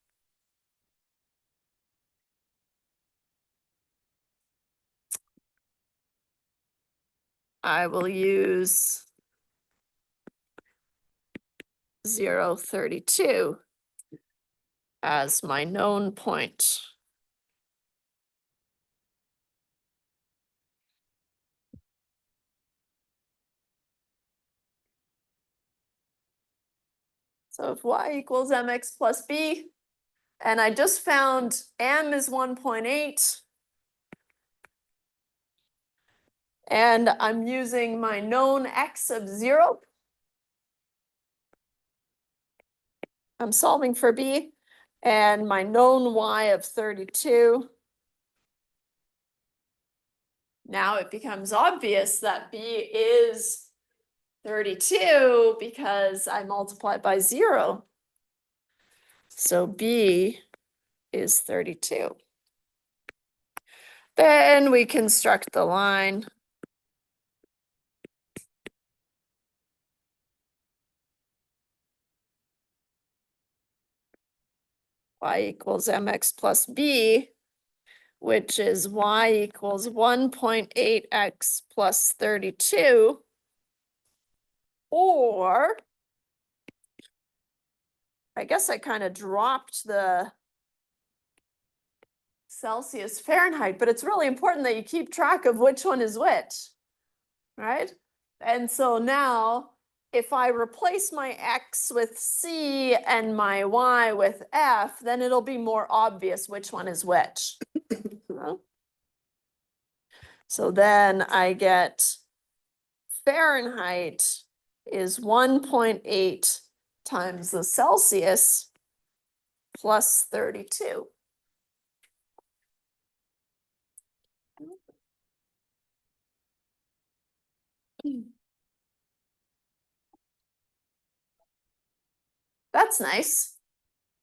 I will use 0.32 as my known point. So if y equals mx plus b, and I just found m is 1.8, and I'm using my known x of 0. I'm solving for b, and my known y of 32. Now it becomes obvious that b is 32 because I multiply by 0. So b is 32. Then we construct the line. Y equals mx plus b, which is y equals 1.8x plus 32, or I guess I kind of dropped the Celsius Fahrenheit, but it's really important that you keep track of which one is which, right? And so now if I replace my x with c and my y with f, then it'll be more obvious which one is which. So then I get Fahrenheit is 1.8 times the Celsius plus 32. That's nice.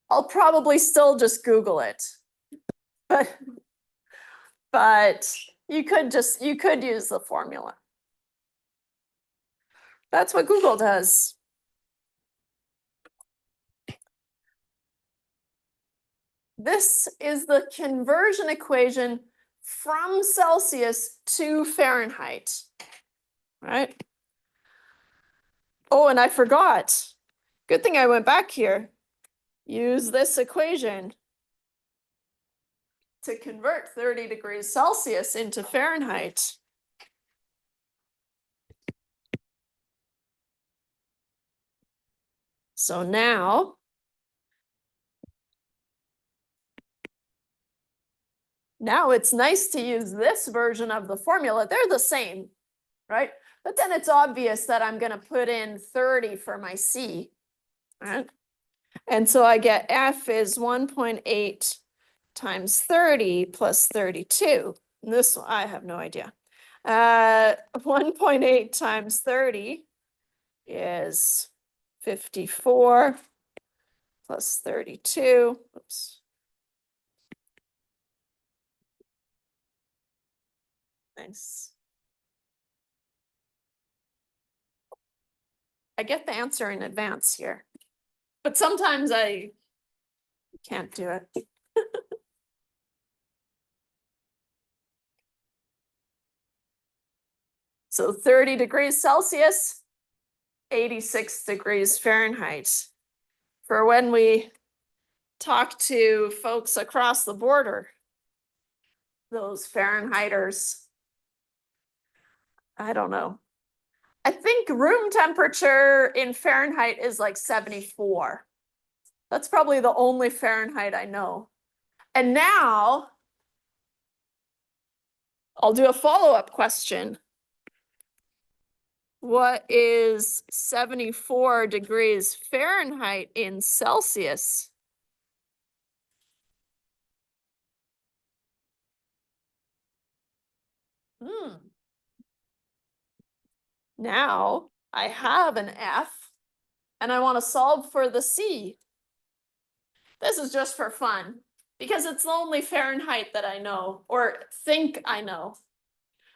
I'll probably still just Google it. But you could use the formula. That's what Google does. This is the conversion equation from Celsius to Fahrenheit, right? Oh, and I forgot. Good thing I went back here. Use this equation to convert 30 degrees Celsius into Fahrenheit. So now it's nice to use this version of the formula. They're the same, right? But then it's obvious that I'm going to put in 30 for my C, right? And so I get F is 1.8 times 30 plus 32. And this, I have no idea. 1.8 times 30 is 54 plus 32. Oops. Nice. I get the answer in advance here, but sometimes I can't do it. So 30 degrees Celsius, 86 degrees Fahrenheit. For when we talk to folks across the border, those Fahrenheiters, I don't know. I think room temperature in Fahrenheit is like 74. That's probably the only Fahrenheit I know. And now I'll do a follow-up question. What is 74 degrees Fahrenheit in Celsius? Now I have an F and I want to solve for the C. This is just for fun because it's the only Fahrenheit that I know or think I know.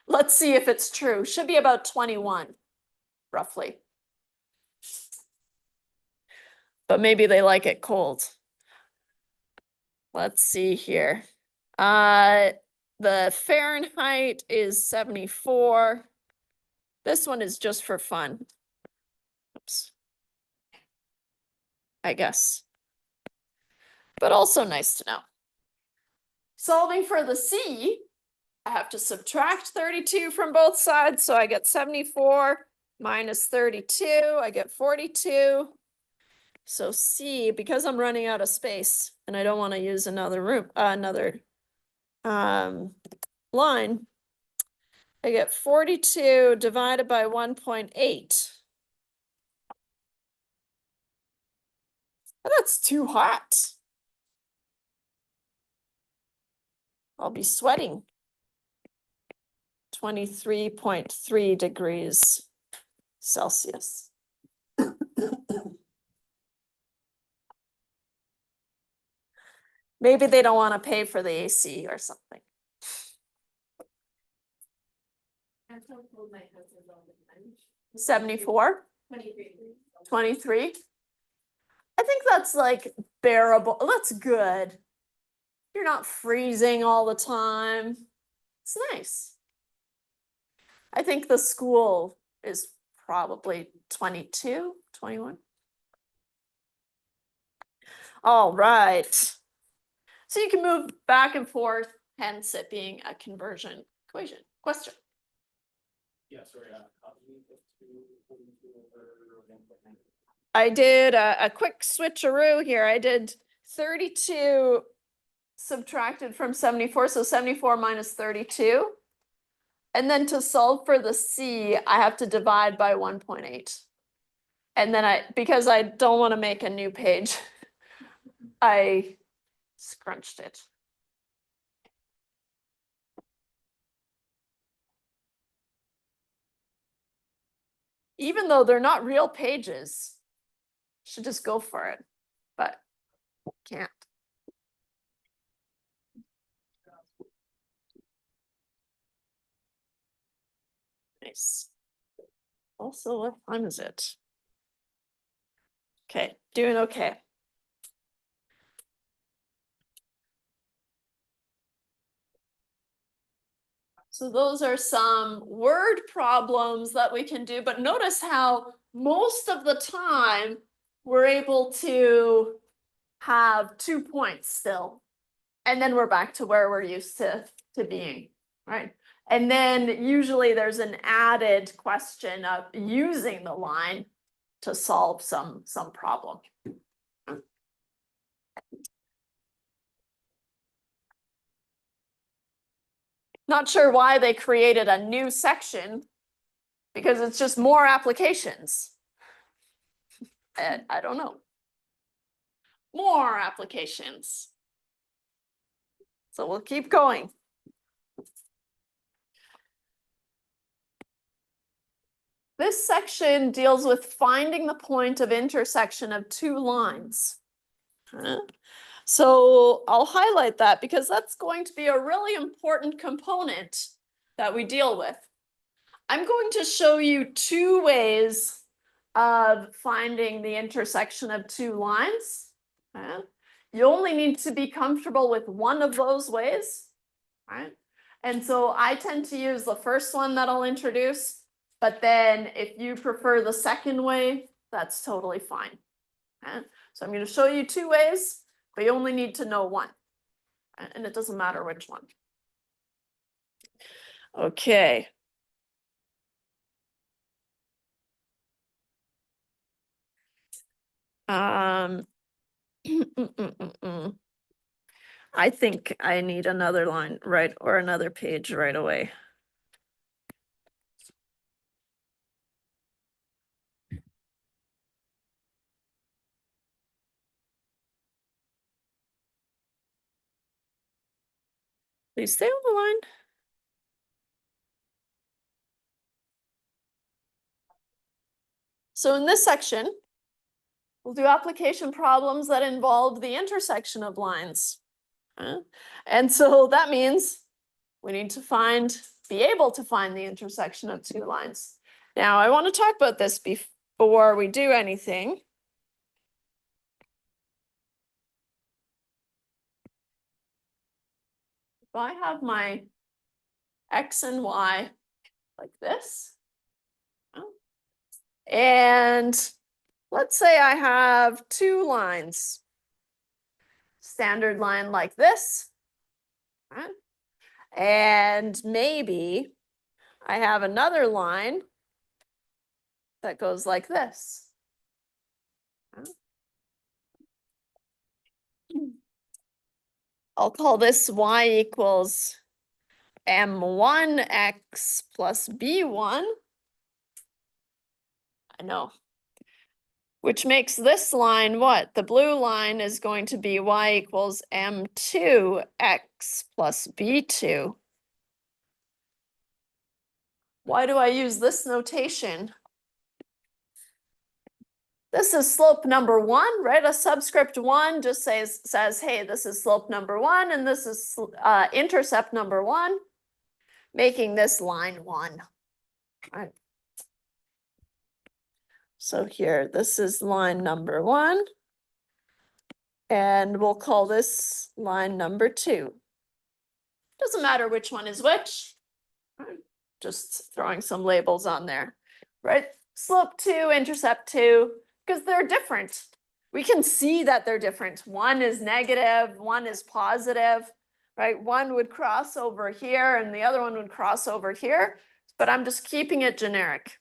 Let's see if it's true. Should be about 21, roughly. But maybe they like it cold. Let's see here. The Fahrenheit is 74. This one is just for fun. Oops. I guess. But also nice to know. Solving for the C, I have to subtract 32 from both sides. So I get 74 minus 32, I get 42. So C, because I'm running out of space and I don't want to use another line, I get 42 divided by 1.8. That's too hot. I'll be sweating. 23.3 degrees Celsius. Maybe they don't want to pay for the AC or something. I told my husband all the time. 74? 23. 23? I think that's like bearable. That's good. You're not freezing all the time. It's nice. I think the school is probably 22, 21. All right. So you can move back and forth, hence it being a conversion equation. Question? Yeah, sorry, how do you get to 42 over 1.9? I did a quick switcheroo here. I did 32 subtracted from 74, so 74 minus 32. And then to solve for the C, I have to divide by 1.8. And then because I don't want to make a new page, I scrunched it. Even though they're not real pages, should just go for it, but can't. Nice. Also, what time is it? Okay, doing okay. So those are some word problems that we can do, but notice how most of the time we're able to have 2 points still. And then we're back to where we're used to being, right? And then usually there's an added question of using the line to solve some problem. Not sure why they created a new section, because it's just more applications. And I don't know. More applications. So we'll keep going. This section deals with finding the point of intersection of two lines. So I'll highlight that because that's going to be a really important component that we deal with. I'm going to show you two ways of finding the intersection of two lines. You only need to be comfortable with one of those ways, right? And so I tend to use the first one that I'll introduce, But then if you prefer the second way, that's totally fine. So I'm going to show you two ways, but you only need to know one. And it doesn't matter which one. Okay. I think I need another line, right, or another page right away. Please stay on the line. So in this section, we'll do application problems that involve the intersection of lines. And so that means we need to be able to find the intersection of two lines. Now, I want to talk about this before we do anything. If I have my X and Y like this, and let's say I have two lines, standard line like this, and maybe I have another line that goes like this. I'll call this y equals m1x plus b1. I know. Which makes this line what? The blue line is going to be y equals m2x plus b2. Why do I use this notation? This is slope number one, right? A subscript one just says, hey, this is slope number one, and this is intercept number one, making this line one. Right. So here, this is line number one, and we'll call this line number two. Doesn't matter which one is which, right? Just throwing some labels on there, right? Slope two, intercept two, because they're different. We can see that they're different. One is negative, one is positive, right? One would cross over here and the other one would cross over here, but I'm just keeping it generic.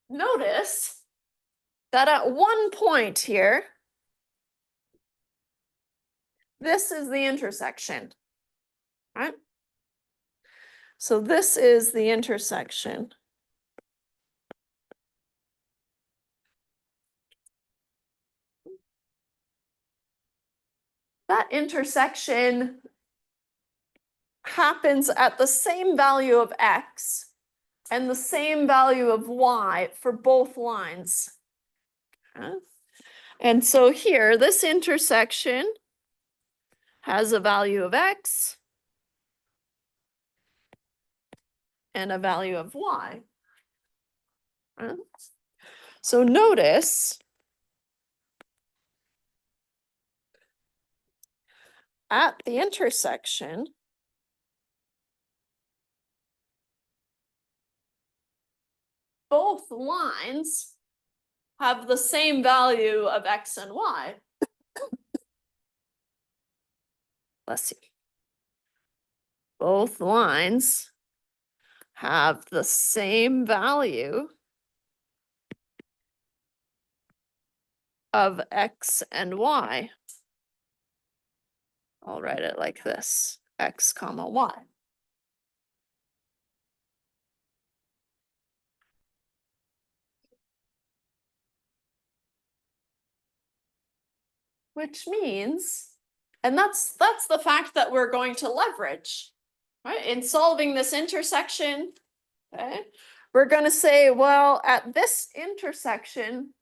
Notice that at one point here, this is the intersection, right? So this is the intersection. That intersection happens at the same value of x and the same value of y for both lines. And so here, this intersection has a value of x and a value of y. So notice at the intersection, both lines have the same value of x and y. Let's see. Both lines have the same value of x and y. I'll write it like this, x comma y. Which means, and that's the fact that we're going to leverage, right? In solving this intersection, okay, we're going to say, well, at this intersection,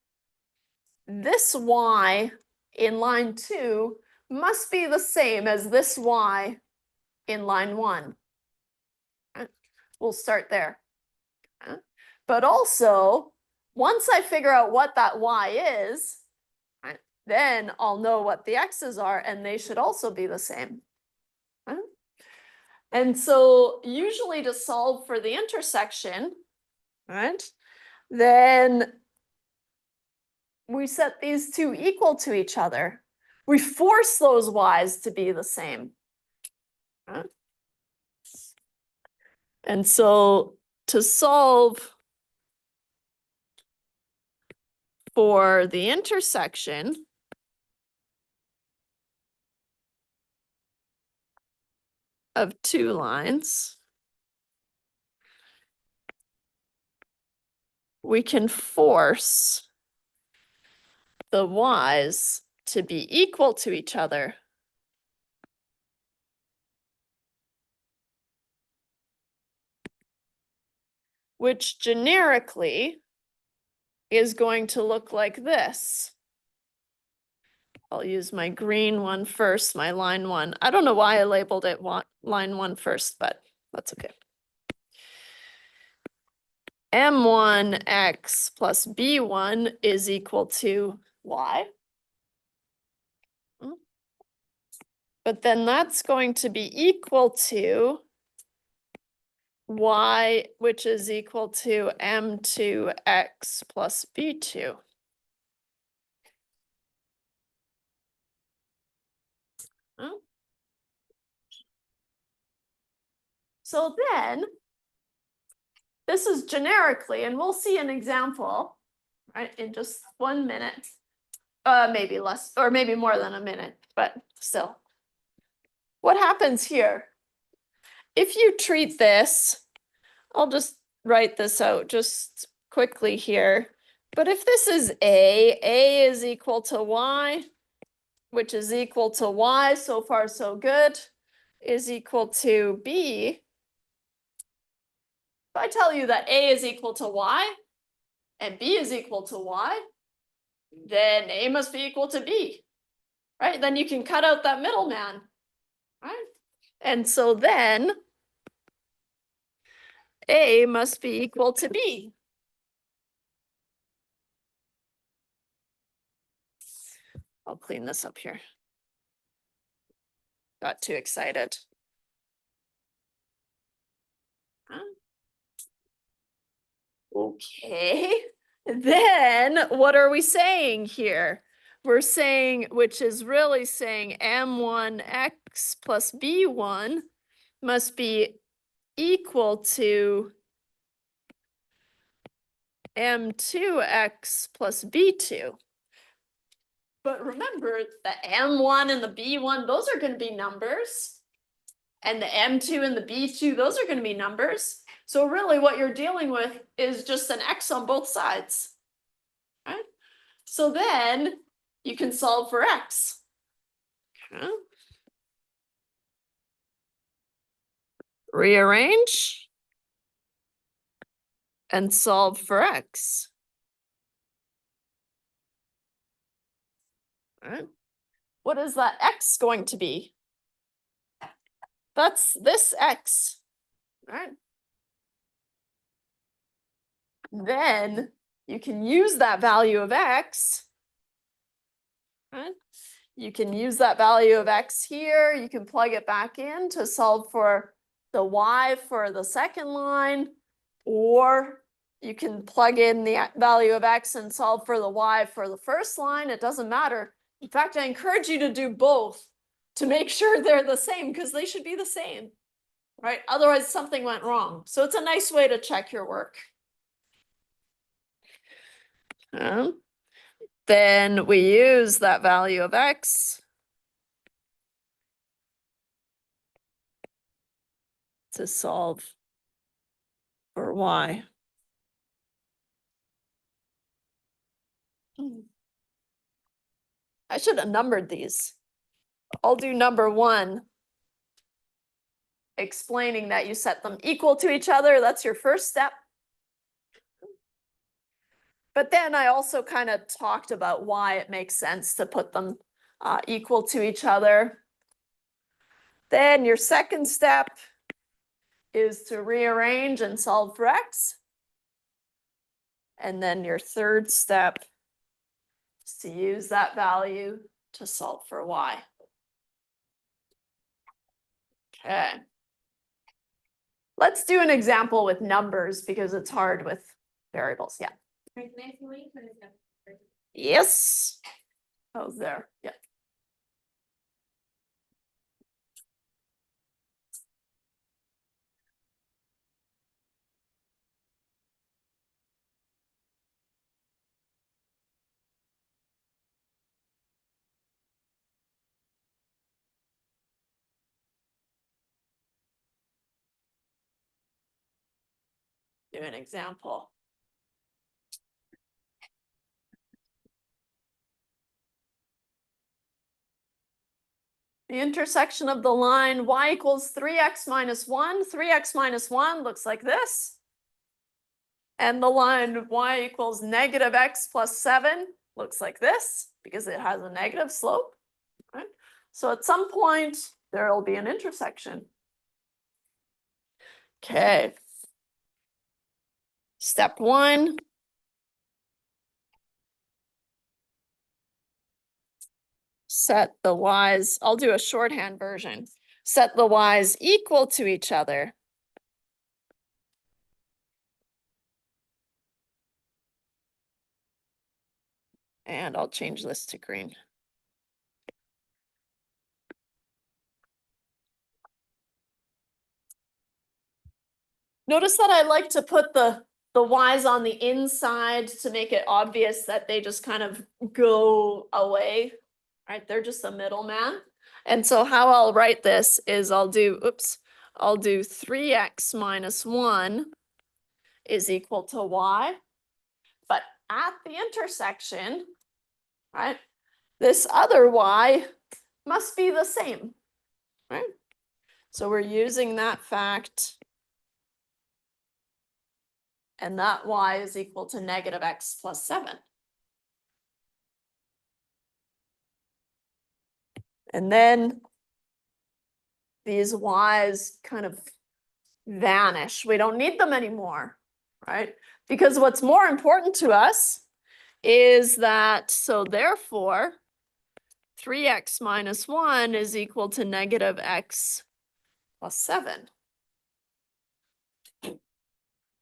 this y in line 2 must be the same as this y in line 1. We'll start there. But also, once I figure out what that y is, then I'll know what the x's are, and they should also be the same. And so usually to solve for the intersection, right, then we set these two equal to each other. We force those y's to be the same. Right? And so to solve for the intersection of two lines, we can force the y's to be equal to each other. Which generically is going to look like this. I'll use my green one first, my line one. I don't know why I labeled it line one first, but that's okay. M1x plus B1 is equal to y. But then that's going to be equal to y, which is equal to M2x plus B2. So then, this is generically, and we'll see an example, right, in just 1 minute. Maybe less, or maybe more than a minute, but still. What happens here? If you treat this, I'll just write this out just quickly here. But if this is A is equal to y, which is equal to y, so far so good, is equal to B. If I tell you that A is equal to y and B is equal to y, then A must be equal to B, right? Then you can cut out that middleman, right? And so then A must be equal to B. I'll clean this up here. Got too excited. Huh? Okay, then what are we saying here? We're saying, which is really saying M1x plus B1 must be equal to M2x plus B2. But remember, the M1 and the B1, those are going to be numbers. And the M2 and the B2, those are going to be numbers. So really what you're dealing with is just an X on both sides. Right? So then you can solve for X. Okay. Rearrange and solve for X. Right. What is that X going to be? That's this X, right? Then you can use that value of X, right? You can use that value of X here. You can plug it back in to solve for the Y for the second line, or you can plug in the value of X and solve for the Y for the first line. It doesn't matter. In fact, I encourage you to do both to make sure they're the same, because they should be the same, right? Otherwise, something went wrong. So it's a nice way to check your work. Then we use that value of X to solve for Y. I should have numbered these. I'll do number 1, explaining that you set them equal to each other. That's your first step. But then I also kind of talked about why it makes sense to put them equal to each other. Then your second step is to rearrange and solve for X. And then your third step is to use that value to solve for Y. Okay. Let's do an example with numbers because it's hard with variables. Yeah. Right, can I see what you put in there? Yes. Oh, there. Yeah. Do an example. The intersection of the line y equals 3x minus 1. 3x minus 1 looks like this. And the line y equals negative x plus 7 looks like this because it has a negative slope. Right? So at some point, there will be an intersection. Okay. Step 1. Set the y's, I'll do a shorthand version. Set the y's equal to each other. And I'll change this to green. Notice that I like to put the y's on the inside to make it obvious that they just kind of go away, right? They're just a middleman. And so how I'll write this is I'll do 3x minus 1 is equal to y. But at the intersection, right, this other y must be the same, right? So we're using that fact. And that y is equal to negative x plus 7. And then these y's kind of vanish. We don't need them anymore, right? Because what's more important to us is that, so therefore, 3x minus 1 is equal to negative x plus 7.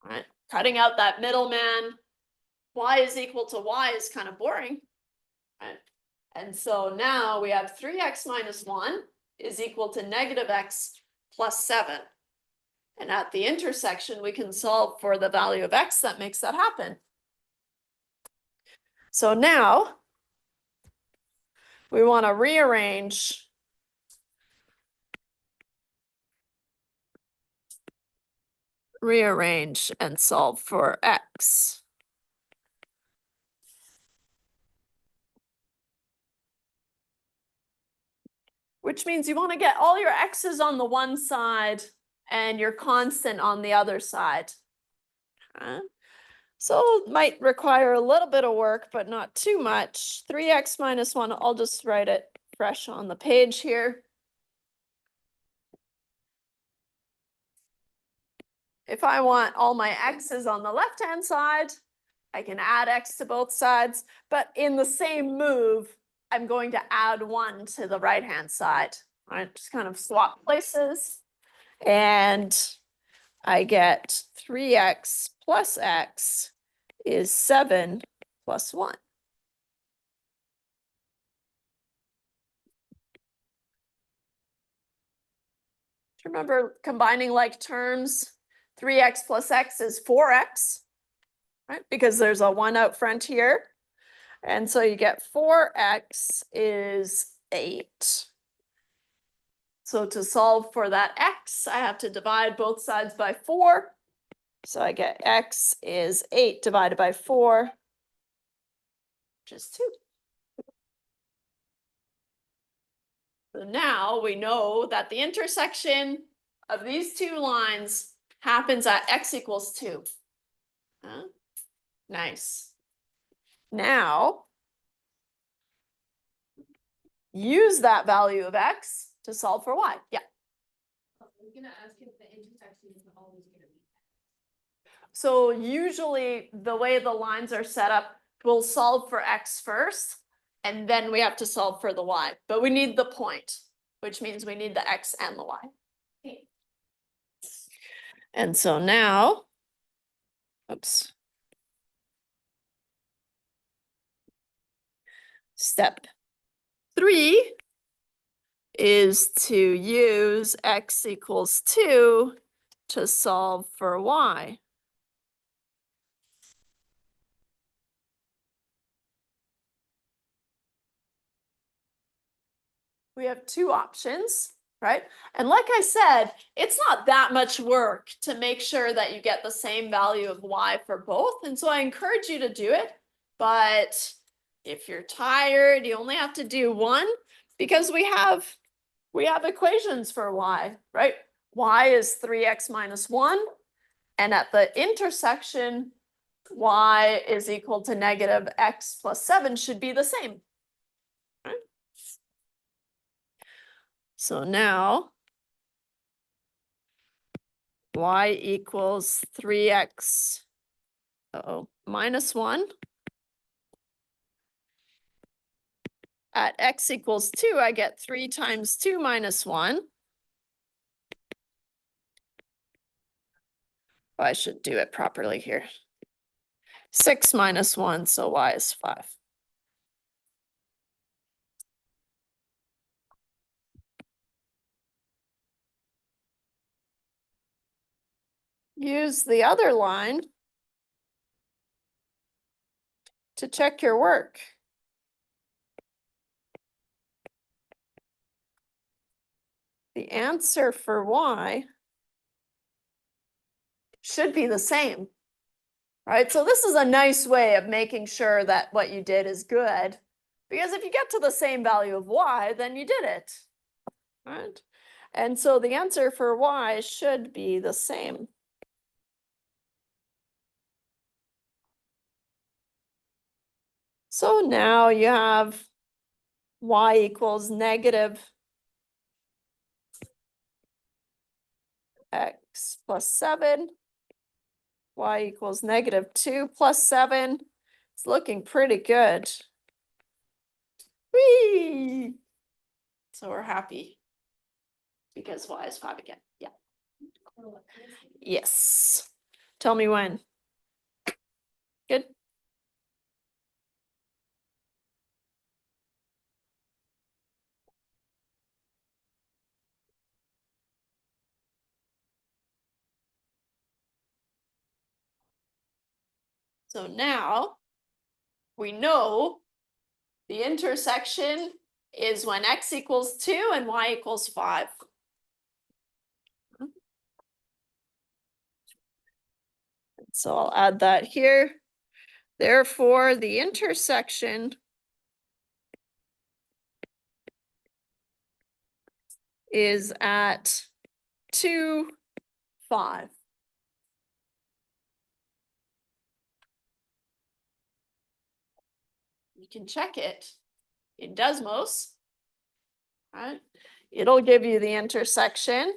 Right? Cutting out that middleman, y is equal to y is kind of boring, right? And so now we have 3x minus 1 is equal to negative x plus 7. And at the intersection, we can solve for the value of x that makes that happen. So now we want to rearrange and solve for x. Which means you want to get all your x's on the one side and your constant on the other side. So it might require a little bit of work, but not too much. 3x minus 1, I'll just write it fresh on the page here. If I want all my x's on the left-hand side, I can add x to both sides, but in the same move, I'm going to add 1 to the right-hand side. I just kind of swap places, and I get 3x plus x is 7 plus 1. Do you remember combining like terms? 3x plus x is 4x, right? Because there's a 1 out front here. And so you get 4x is 8. So to solve for that x, I have to divide both sides by 4. So I get x is 8 divided by 4, which is 2. So now we know that the intersection of these two lines happens at x equals 2. Nice. Now, use that value of x to solve for y. Yeah. I was gonna ask if the intersection is always gonna be. So usually the way the lines are set up, we'll solve for x first, and then we have to solve for the y. But we need the point, which means we need the x and the y. Okay. And so now, oops. Step 3 is to use x equals 2 to solve for y. We have two options, right? And like I said, it's not that much work to make sure that you get the same value of y for both. And so I encourage you to do it. But if you're tired, you only have to do one because we have equations for y, right? Y is 3x minus 1. And at the intersection, y is equal to negative x plus 7 should be the same. Right? So now y equals 3x minus 1. At x equals 2, I get 3 times 2 minus 1. Oh, I should do it properly here. 6 minus 1, so y is 5. Use the other line to check your work. The answer for y should be the same, right? So this is a nice way of making sure that what you did is good, because if you get to the same value of y, then you did it, right? And so the answer for y should be the same. So now you have y equals negative x plus 7. Y equals negative 2 plus 7. It's looking pretty good. Whee! So we're happy because y is 5 again. Yeah. Yes. Tell me when. Good. So now we know the intersection is when x equals 2 and y equals 5. So I'll add that here. Therefore, the intersection is at 2, 5. You can check it in Desmos, right? It'll give you the intersection.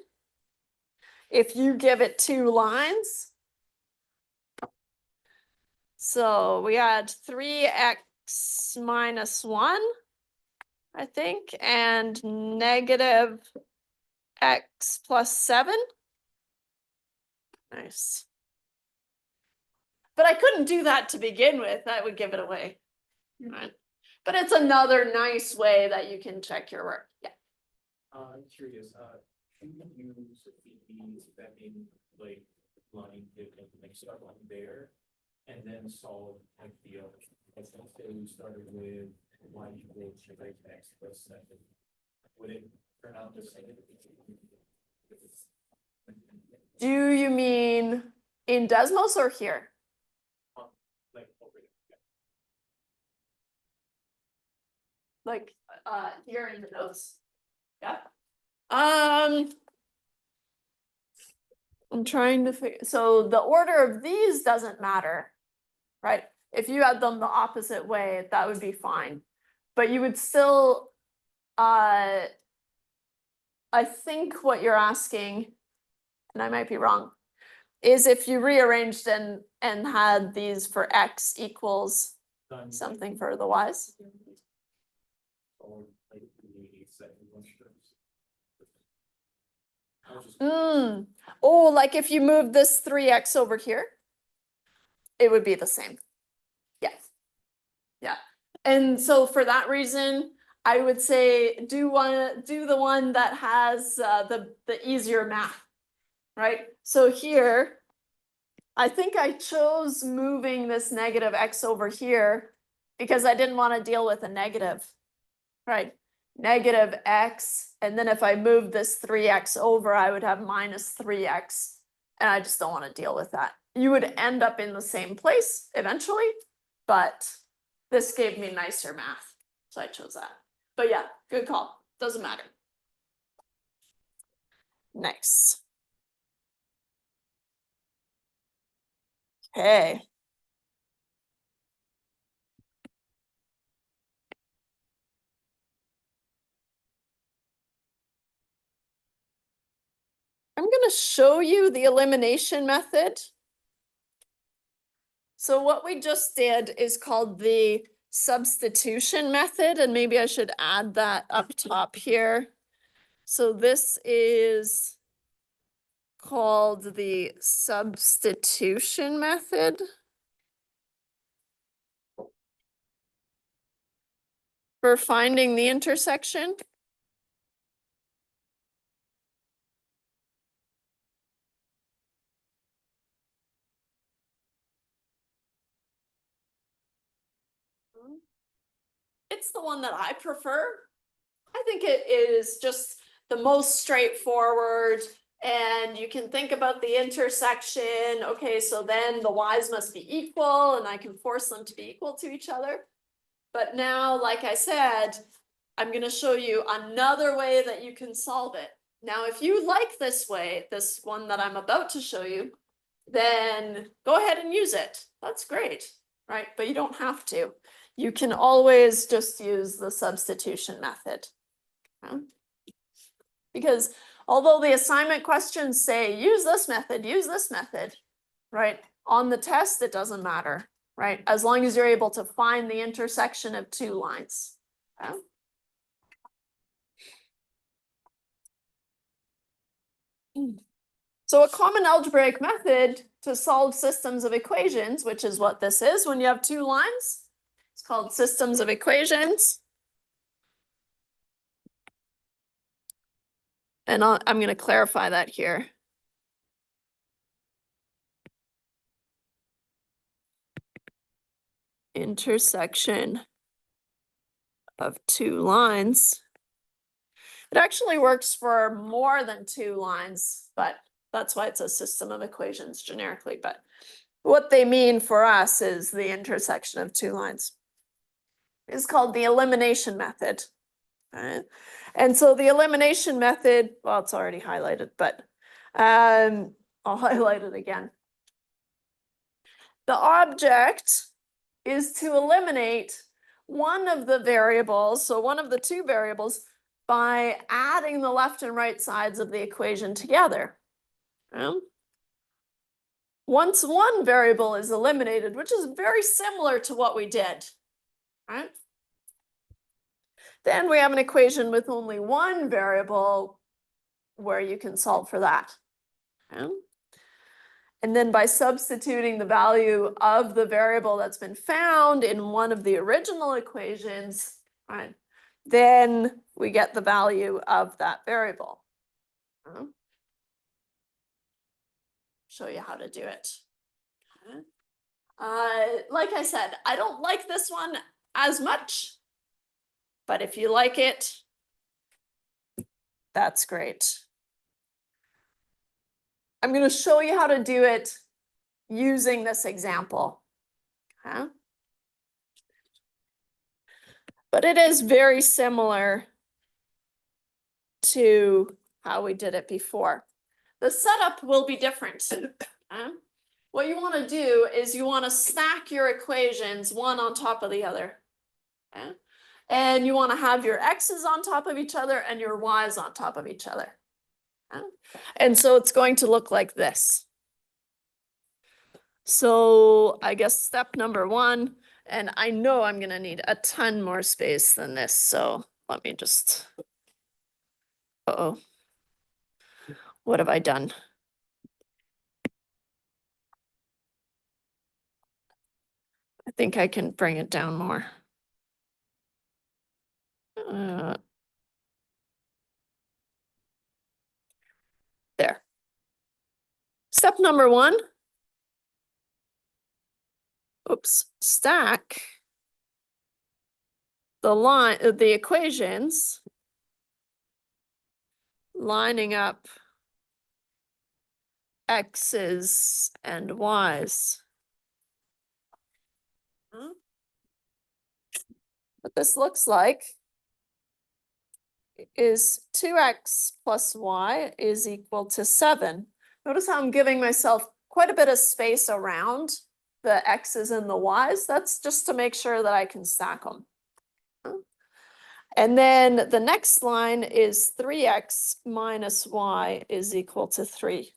If you give it 2 lines, so we had 3x minus 1, I think, and negative x plus 7. Nice. But I couldn't do that to begin with. That would give it away. Right? But it's another nice way that you can check your work. Yeah. I'm curious, can you use these that in like line, like start line there, and then solve like the other? Let's say we started with y equals x plus 7. Would it turn out the same? Do you mean in Desmos or here? Like over there. Like here in the notes? Yeah. I'm trying to figure, so the order of these doesn't matter, right? If you had them the opposite way, that would be fine. But you would still, I think what you're asking, and I might be wrong, is if you rearranged and had these for x equals something for the y's. Or like the second one. I was just. Oh, like if you move this 3x over here, it would be the same. Yeah. Yeah. And so for that reason, I would say do the one that has the easier math, right? So here, I think I chose moving this negative x over here because I didn't want to deal with a negative, right? Negative x, and then if I move this 3x over, I would have minus 3x, and I just don't want to deal with that. You would end up in the same place eventually, but this gave me nicer math, so I chose that. But yeah, good call, doesn't matter. Next. Okay. I'm going to show you the elimination method. So what we just did is called the substitution method, and maybe I should add that up top here. So this is called the substitution method for finding the intersection. It's the one that I prefer. I think it is just the most straightforward, and you can think about the intersection. Okay, so then the y's must be equal, and I can force them to be equal to each other. But now, like I said, I'm going to show you another way that you can solve it. Now, if you like this way, this one that I'm about to show you, then go ahead and use it. That's great, right? But you don't have to. You can always just use the substitution method. Okay? Because although the assignment questions say use this method, right? On the test, it doesn't matter, right? As long as you're able to find the intersection of two lines. Okay? So a common algebraic method to solve systems of equations, which is what this is when you have two lines, it's called systems of equations. And I'm going to clarify that here. Intersection of two lines. It actually works for more than two lines, but that's why it's a system of equations generically. But what they mean for us is the intersection of two lines. It's called the elimination method. Right? And so the elimination method, well, it's already highlighted, but I'll highlight it again. The object is to eliminate one of the variables, so one of the two variables, by adding the left and right sides of the equation together. Once one variable is eliminated, which is very similar to what we did, right? Then we have an equation with only one variable where you can solve for that. Okay? And then by substituting the value of the variable that's been found in one of the original equations, right, then we get the value of that variable. Show you how to do it. Okay. Like I said, I don't like this one as much, but if you like it, that's great. I'm going to show you how to do it using this example. Okay. But it is very similar to how we did it before. The setup will be different. Okay. What you want to do is you want to stack your equations one on top of the other. Okay. And you want to have your x's on top of each other and your y's on top of each other. Okay. And so it's going to look like this. So I guess step number one, and I know I'm going to need a ton more space than this. So let me just, What have I done? I think I can bring it down more. There. Step number 1. Oops, stack the equations lining up x's and y's. What this looks like is 2x plus y is equal to 7. Notice how I'm giving myself quite a bit of space around the x's and the y's. That's just to make sure that I can stack them. And then the next line is 3x minus y is equal to 3.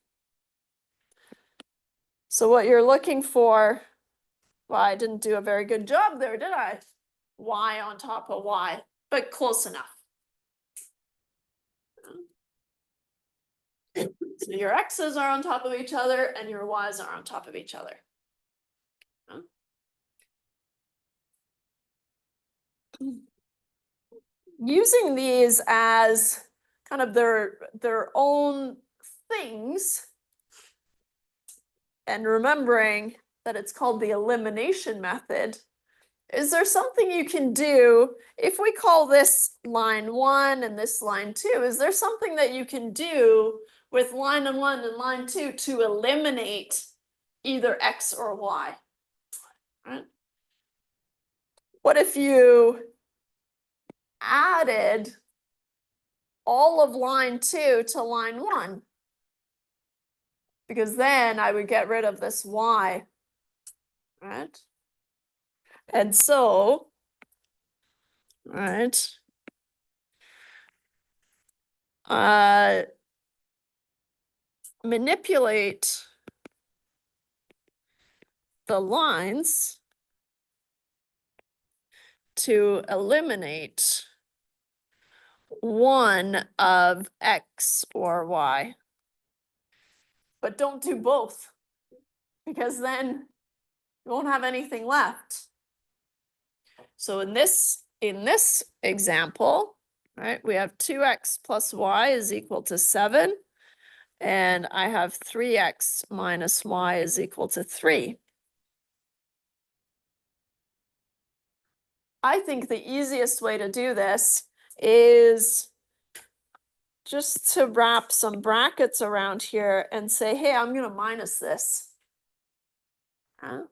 So what you're looking for, well, I didn't do a very good job there, did I? Y on top of y, but close enough. So your x's are on top of each other and your y's are on top of each other. Using these as kind of their own things and remembering that it's called the elimination method. Is there something you can do if we call this line 1 and this line 2? Is there something that you can do with line 1 and line 2 to eliminate either x or y? Right? What if you added all of line 2 to line 1? Because then I would get rid of this y, right? And so, right, manipulate the lines to eliminate one of x or y. But don't do both, because then you won't have anything left. So in this example, right, we have 2x plus y is equal to 7, and I have 3x minus y is equal to 3. I think the easiest way to do this is just to wrap some brackets around here and say, hey, I'm going to minus this. Huh?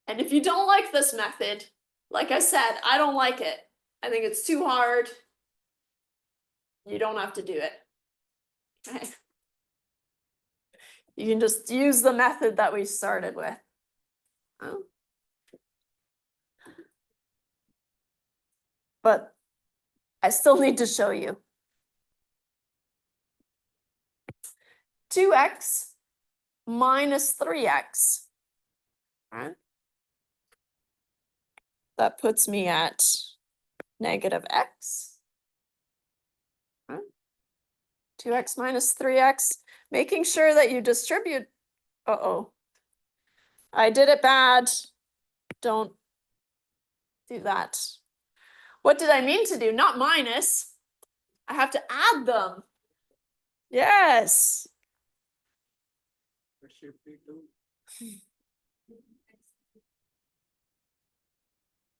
And if you don't like this method, like I said, I don't like it. I think it's too hard. You don't have to do it. Okay. You can just use the method that we started with. Oh. But I still need to show you. 2x minus 3x. Right? That puts me at negative x. Right? 2x minus 3x. Making sure that you distribute. Uh-oh. I did it bad. Don't do that. What did I mean to do? Not minus. I have to add them. Yes.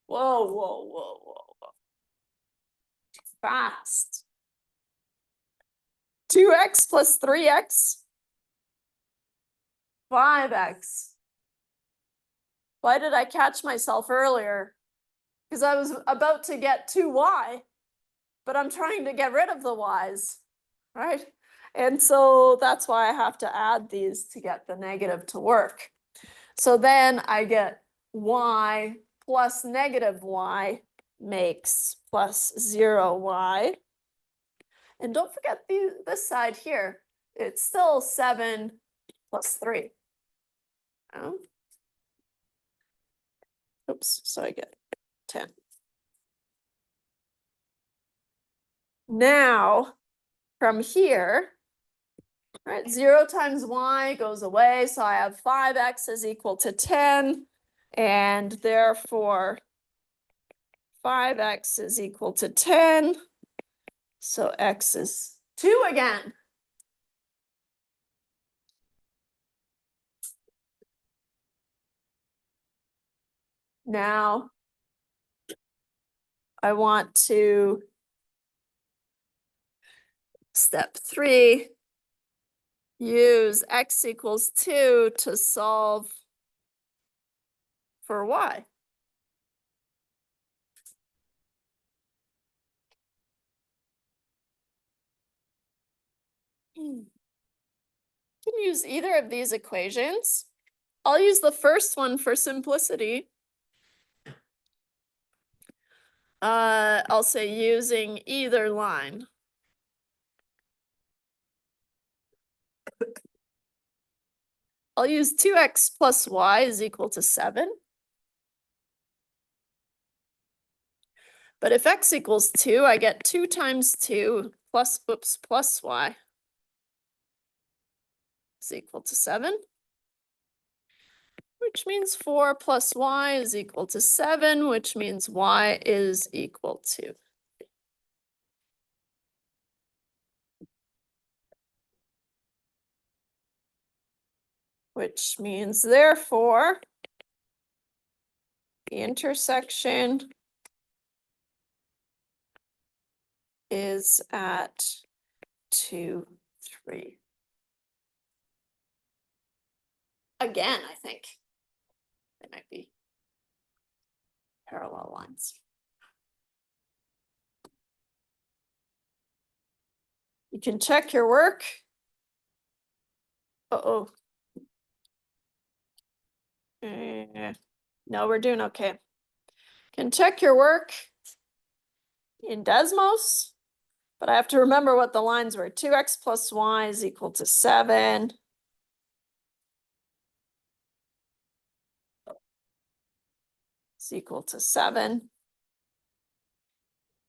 Whoa, whoa, whoa, whoa, whoa. Fast. 2x plus 3x. 5x. Why did I catch myself earlier? Because I was about to get 2y, but I'm trying to get rid of the y's, right? And so that's why I have to add these to get the negative to work. So then I get y plus negative y makes plus 0y. And don't forget this side here. It's still 7 plus 3. Oh. Oops, so I get 10. Now, from here, right, 0 times y goes away, so I have 5x is equal to 10, and therefore 5x is equal to 10, so x is 2 again. Now, I want to step 3, use x equals 2 to solve for y. You can use either of these equations. I'll use the first one for simplicity. I'll say using either line. I'll use 2x plus y is equal to 7. But if x equals 2, I get 2 times 2 plus y is equal to 7. Which means 4 plus y is equal to 7, which means y is equal to. Which means therefore, the intersection is at 2, 3. Again, I think they might be parallel lines. You can check your work. Uh-oh. No, we're doing okay. Can check your work in Desmos, but I have to remember what the lines were. 2x plus y is equal to 7. Is equal to 7.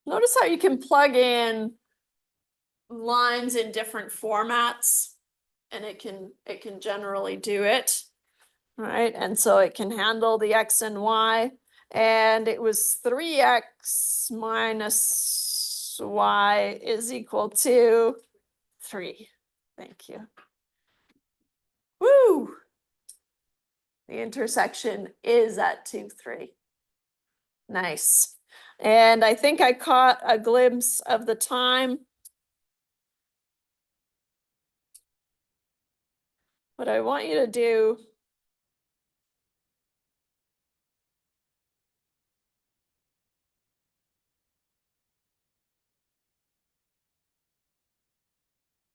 Notice how you can plug in lines in different formats, and it can generally do it, right? And so it can handle the x and y, and it was 3x minus y is equal to 3. Thank you. Woo! The intersection is at 2, 3. Nice. And I think I caught a glimpse of the time. What I want you to do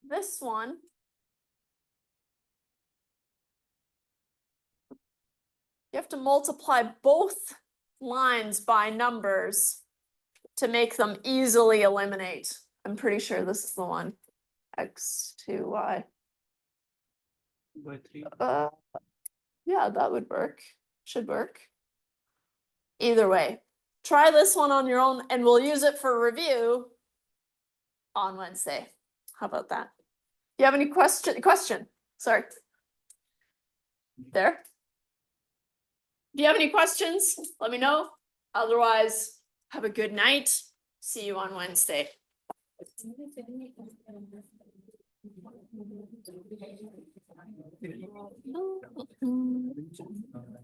this one, you have to multiply both lines by numbers to make them easily eliminate. I'm pretty sure this is the one. X, 2y. By 3. Yeah, that would work. Should work. Either way, try this one on your own and we'll use it for review on Wednesday. How about that? Do you have any question? Sorry. There? Do you have any questions? Let me know. Otherwise, have a good night. See you on Wednesday.